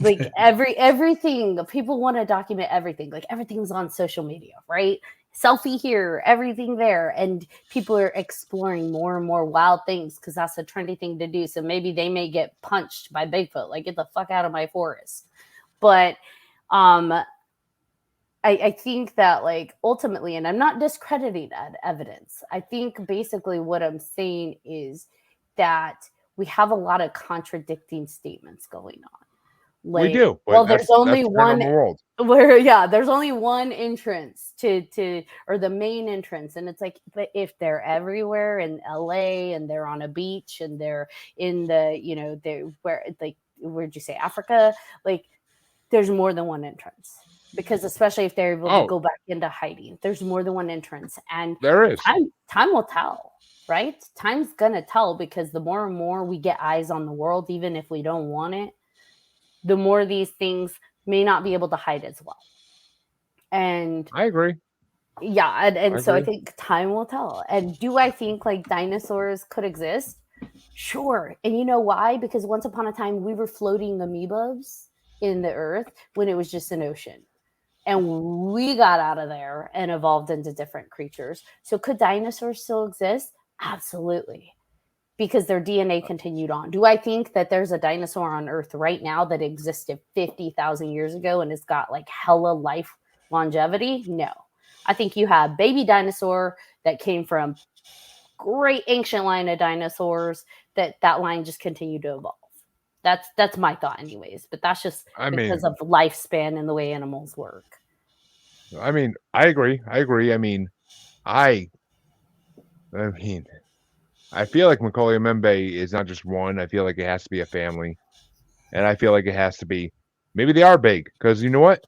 Like everything, people want to document everything. Like everything's on social media, right? Selfie here, everything there. And people are exploring more and more wild things because that's a trendy thing to do. So maybe they may get punched by Bigfoot, like get the fuck out of my forest. But I think that like ultimately, and I'm not discrediting evidence. I think basically what I'm saying is that we have a lot of contradicting statements going on. Like, we do. Well, there's only one world. there's only one entrance to or the main entrance, and it's like, but if they're everywhere in LA and they're on a beach and they're in the they're where'd you say, Africa? Like, there's more than one entrance because especially if they're able to go back into hiding, there's more than one entrance, and there is time will tell. Right? Time's gonna tell because the more and more we get eyes on the world, even if we don't want it, the more these things may not be able to hide as well. And I agree. Yeah, and so I think time will tell. And do I think like dinosaurs could exist? Sure. And you know why? Because once upon a time we were floating amoebas in the earth when it was just an ocean. And we got out of there and evolved into different creatures. So could dinosaurs still exist? Absolutely. Because their DNA continued on. Do I think that there's a dinosaur on Earth right now that existed 50,000 years ago and has got like hella life longevity? No. I think you have baby dinosaur that came from great ancient line of dinosaurs that line just continued to evolve. That's my thought anyways, but that's just because of lifespan and the way animals work. I mean, I agree. I feel like Macaulay Membe is not just one. I feel like it has to be a family. And I feel like it has to be, maybe they are big. Because you know what?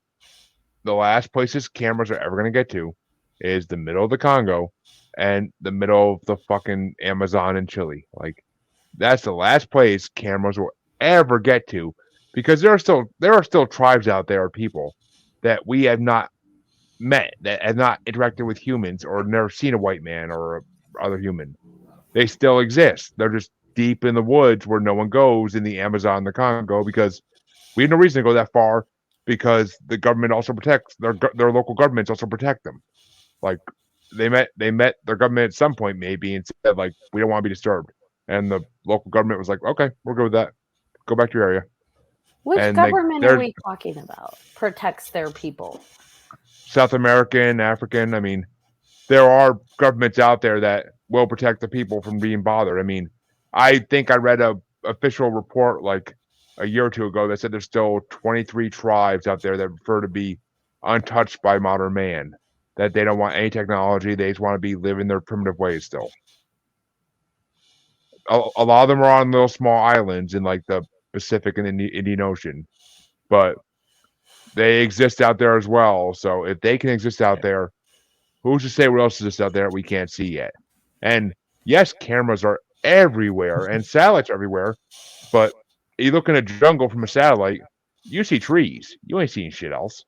The last places cameras are ever going to get to is the middle of the Congo and the middle of the fucking Amazon and Chile. Like, that's the last place cameras will ever get to. Because there are still tribes out there, or people that we have not met, that have not interacted with humans or never seen a white man or other human. They still exist. They're just deep in the woods where no one goes in the Amazon and the Congo because we have no reason to go that far because the government also protects their local governments also protect them. Like they met their government at some point maybe and said like, we don't want to be disturbed. And the local government was like, okay, we're good with that. Go back to your area. Which government are we talking about? Protects their people. South American, African. I mean, there are governments out there that will protect the people from being bothered. I mean, I think I read a official report like a year or two ago that said there's still 23 tribes out there that prefer to be untouched by modern man, that they don't want any technology. They just want to be living their primitive ways still. A lot of them are on little small islands in like the Pacific and the Indian Ocean, but they exist out there as well. So if they can exist out there, who's to say what else exists out there we can't see yet? And yes, cameras are everywhere and satellites are everywhere, but you look in a jungle from a satellite, you see trees. You ain't seeing shit else.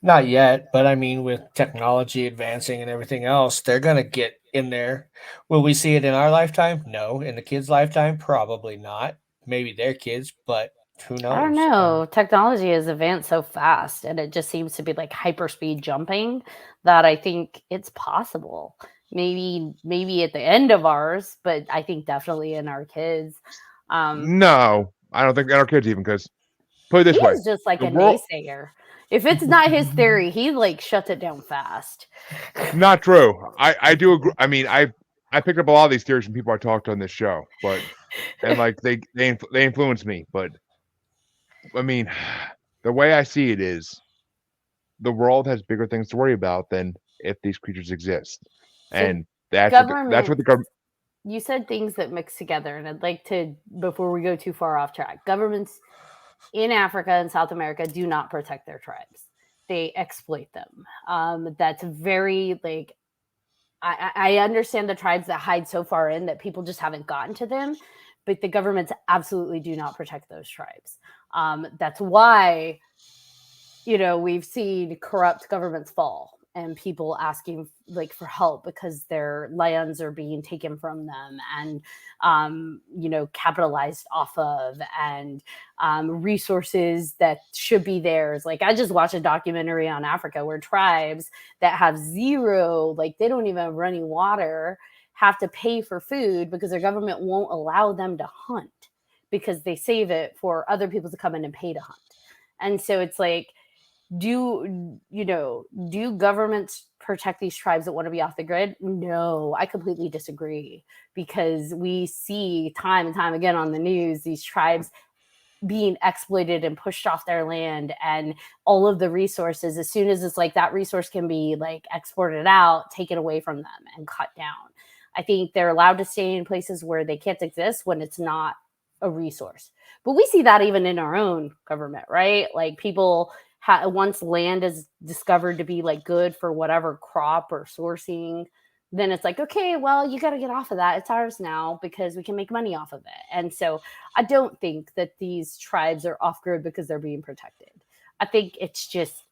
Not yet, but I mean, with technology advancing and everything else, they're going to get in there. Will we see it in our lifetime? No. In the kids' lifetime? Probably not. Maybe their kids, but Who knows? I don't know. Technology has advanced so fast, and it just seems to be like hyperspeed jumping that I think it's possible. Maybe at the end of ours, but I think definitely in our kids. No, I don't think in our kids even, because put it this He way: is just like the a world. naysayer. If it's not his theory, he like shuts it down fast. Not true. I do agree. I mean, I picked up a lot of these theories from people I talked to on this show, and like they influence me. But I mean, the way I see it is, the world has bigger things to worry about than if these creatures exist, So and that's government, what the government. you said things that mix together, and I'd like to, before we go too far off track, governments in Africa and South America do not protect their tribes. They exploit them. That's very like I understand the tribes that hide so far in that people just haven't gotten to them, but the governments absolutely do not protect those tribes. That's why we've seen corrupt governments fall and people asking like for help because their lands are being taken from them and capitalized off of, and resources that should be theirs. Like I just watched a documentary on Africa where tribes that have zero, like they don't even have running water, have to pay for food because their government won't allow them to hunt because they save it for other people to come in and pay to hunt. And so it's like, do governments protect these tribes that want to be off the grid? No, I completely disagree, because we see time and time again on the news these tribes being exploited and pushed off their land, and all of the resources, as soon as it's like that resource can be like exported out, taken away from them and cut down. I think they're allowed to stay in places where they can't exist when it's not a resource. But we see that even in our own government, right? Like people once land is discovered to be like good for whatever crop or sourcing, then it's like, okay, well, you got to get off of that. It's ours now because we can make money off of it. And so I don't think that these tribes are off grid because they're being protected. I think it's just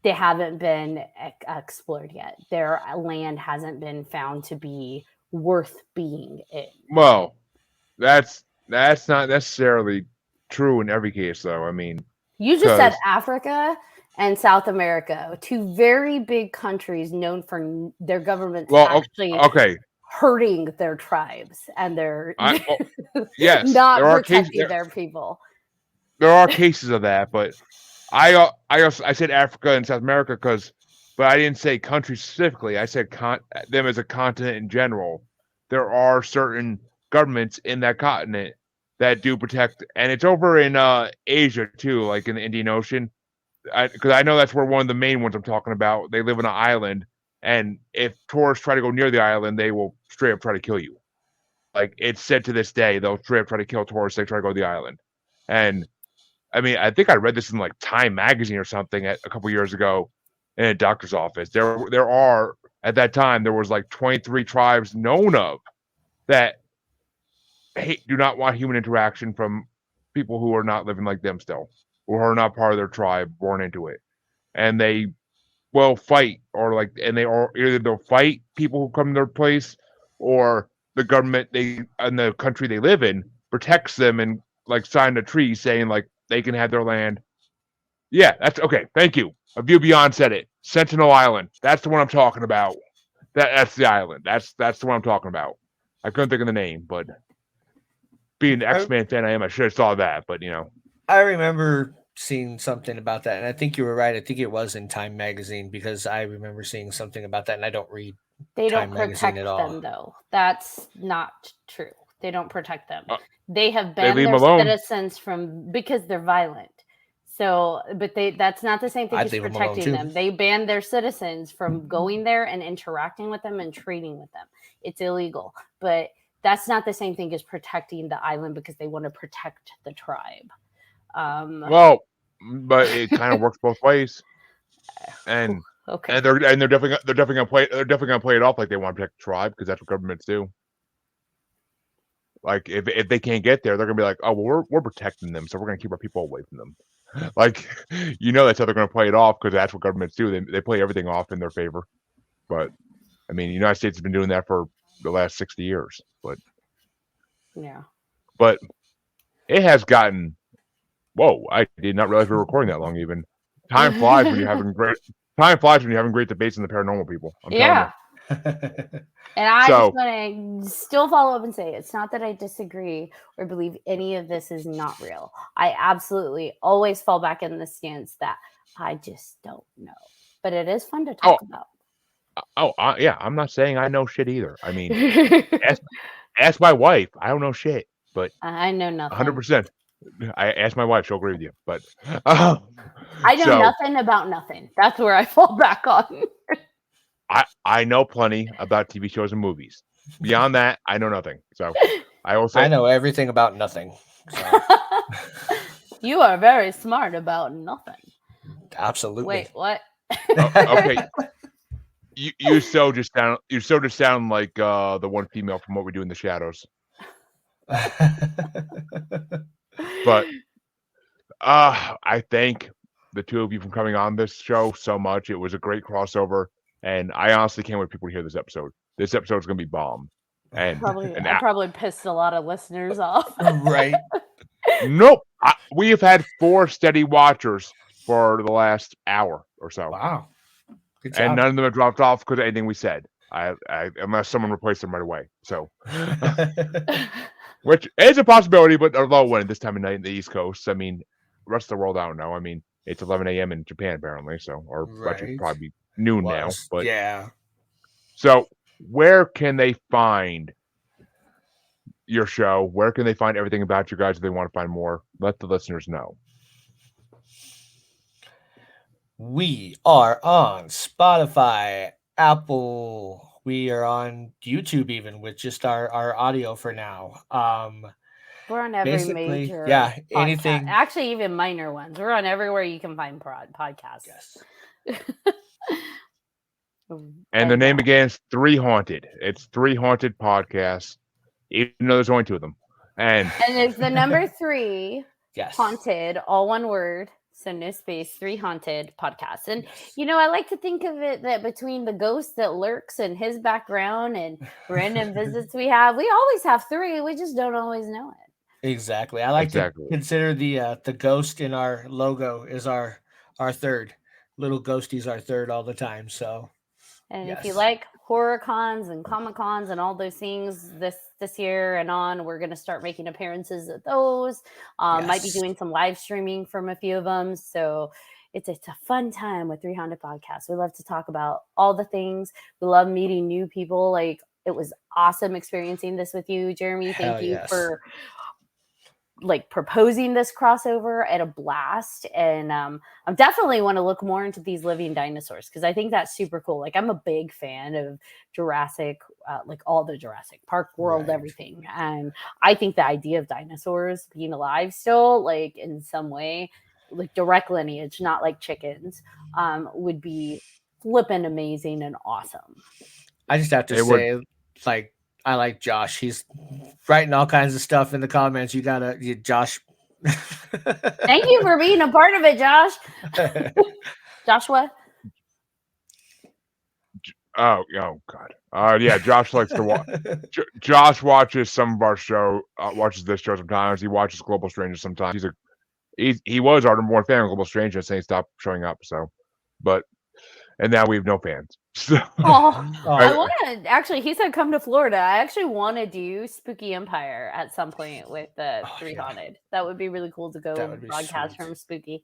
they haven't been explored yet. Their land hasn't been found to be worth being in. Well, that's not necessarily true in every case, though. I mean, you just said Africa and South America, two very big countries known for their governments hurting their tribes and their yes, not protecting their people. There are cases of that, but I said Africa and South America but I didn't say country specifically. I said them as a continent in general. There are certain governments in that continent that do protect, and it's over in Asia too, like in the Indian Ocean. Because I know that's where one of the main ones I'm talking about. They live on an island, and if tourists try to go near the island, they will straight up try to kill you. Like it's said to this day, they'll straight up try to kill tourists. They try to go to the island, and I mean, I think I read this in like Time magazine or something a couple years ago in a doctor's office. There are at that time there was like 23 tribes known of that do not want human interaction from people who are not living like them still, or are not part of their tribe, born into it, and they will fight, either they'll fight people who come to their place, or the government in the country they live in protects them and like sign a treaty saying like they can have their land. Yeah, that's okay. Thank you. A View Beyond said it. Sentinel Island. That's the one I'm talking about. That's the island. That's the one I'm talking about. I couldn't think of the name, but being the X-Men fan I am, I should have saw that. But I remember seeing something about that, and I think you were right. I think it was in Time magazine, because I remember seeing something about that, and I don't read Time magazine at all. Them, though. That's not true. They don't protect them. They have banned their citizens because they're violent. So, but that's not the same thing as protecting them. They ban their citizens from going there and interacting with them and trading with them. It's illegal, but that's not the same thing as protecting the island because they want to protect the tribe. Well, but it kind of works both ways, and okay, and they're definitely gonna play it off like they want to protect the tribe, because that's what governments do. Like if they can't get there, they're gonna be like, oh well, we're protecting them, so we're gonna keep our people away from them. Like that's how they're gonna play it off, because that's what governments do. They play everything off in their favor. But I mean, the United States has been doing that for the last 60 years. But yeah, but it has gotten Whoa, I did not realize we were recording that long. Even time flies when you're having great debates in the paranormal, people. I'm telling you. And I So- just want to still follow up and say it's not that I disagree or believe any of this is not real. I absolutely always fall back in the stance that I just don't know. But it is fun to talk about. Yeah, I'm not saying I know shit either. I mean, ask my wife. I don't know shit, but I know nothing. 100%. I asked my wife; she'll agree with you. But I know nothing about nothing. That's where I fall back on. I know plenty about TV shows and movies. Beyond that, I know nothing. So I will say I know everything about nothing. So. You are very smart about nothing. Absolutely. Wait, what? Okay. You so just sound like the one female from What We Do in the Shadows. But I thank the two of you for coming on this show so much. It was a great crossover, and I honestly can't wait for people to hear this episode. This episode is going to be bomb. And I probably pissed a lot of listeners off. Right. Nope. We have had 4 steady watchers for the last hour or so. Wow. Good job. And none of them have dropped off because of anything we said. Unless someone replaced them right away. So, which is a possibility, but a low one at this time of night in the East Coast. I mean, the rest of the world, I don't know. I mean, it's 11 a.m. in Japan apparently, so actually probably noon now. But yeah. So, where can they find your show? Where can they find everything about you guys if they want to find more? Let the listeners know. We are on Spotify, Apple. We are on YouTube even with just our audio for now. We're on every major podcast. Anything. Actually, even minor ones. We're on everywhere you can find podcasts. Yes. And the name again is 3Haunted. It's 3Haunted Podcasts, even though there's only 2 of them. And it's the number 3 yes. Haunted, all one word. So no space, 3Haunted Podcasts. And, I like to think of it that between the ghost that lurks and his background and random visits we always have 3. We just don't always know it. Exactly. I like to consider the ghost in our logo is our 3rd. Little ghostie's our 3rd all the time. So, and if you like horror cons and comic cons and all those things this year and on, we're going to start making appearances at those. Might be doing some live streaming from a few of them. So it's a fun time with 300 Podcasts. We love to talk about all the things. We love meeting new people. Like, it was awesome experiencing this with you, Jeremy. Thank you for proposing this crossover at a blast. And I definitely want to look more into these living dinosaurs because I think that's super cool. Like, I'm a big fan of Jurassic, all the Jurassic Park world, everything. And I think the idea of dinosaurs being alive still, in some way, direct lineage, not like chickens, would be flippin' amazing and awesome. I just have to say, I like Josh. He's writing all kinds of stuff in the comments. Josh. Thank you for being a part of it, Josh. Joshua. Oh God. Yeah. Josh likes to watch. Josh watches some of our show. Watches this show sometimes. He watches Global Strangers sometimes. He was our number 1 fan of Global Strangers, and he stopped showing up. So, and now we have no fans. So, I want to actually. He said come to Florida. I actually want to do Spooky Empire at some point with the 300. That would be really cool to go broadcast from Spooky.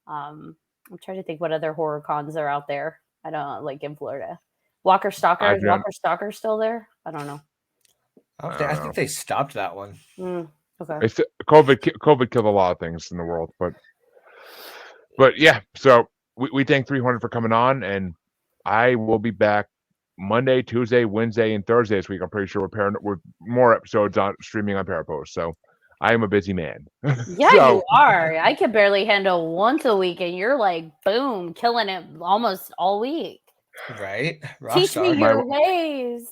I'm trying to think what other horror cons are out there. I don't in Florida. Walker Stalker. Is Walker Stalker still there? I don't know. I think they stopped that one. Okay. It's COVID killed a lot of things in the world, but yeah. So we thank 300 for coming on, and I will be back Monday, Tuesday, Wednesday, and Thursday this week. I'm pretty sure we're more episodes on streaming on Parapost. So I am a busy man. Yeah, you are. I can barely handle once a week, and you're boom, killing it almost all week. Right? Teach me your ways.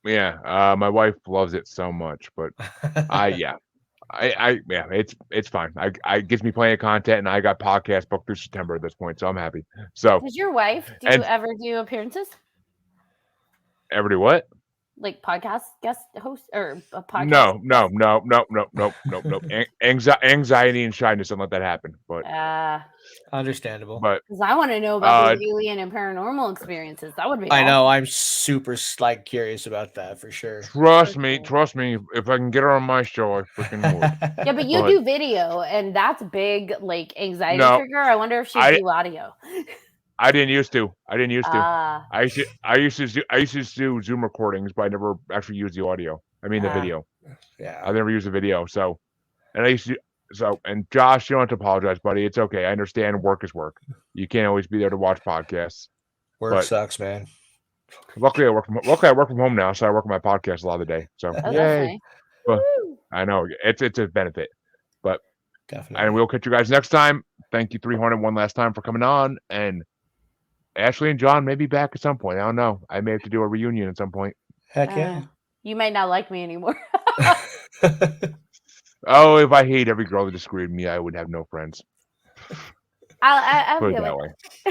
Yeah, my wife loves it so much, but it's fine. I gives me plenty of content, and I got podcasts booked through September at this point, so I'm happy. So, does your wife ever do appearances? Ever do what? like podcast guest host or a podcast? No. Anxiety and shyness don't let that happen. But Understandable. but because I want to know about those alien and paranormal experiences. That would be. I know. awesome. I'm super curious about that for sure. trust me. If I can get her on my show, I freaking would. Yeah, but you do video, and that's big, like anxiety trigger. I wonder if she do audio. I didn't used to. I used to do Zoom recordings, but I never actually used the audio. I mean the video. Yeah. I never used the video. So, and I used to. So, and Josh, you don't have to apologize, buddy. It's okay. I understand. Work is work. You can't always be there to watch podcasts. Work sucks, man. Luckily, I work from home now, so I work on my podcast a lot of the day. So, yay! But, I know it's a benefit, but definitely. And we'll catch you guys next time. Thank you, 300, one last time for coming on, and Ashley and John may be back at some point. I don't know. I may have to do a reunion at some point. Heck yeah! You might not like me anymore. Oh, if I hate every girl that disagreed with me, I would have no friends. I'll put it give that it. way.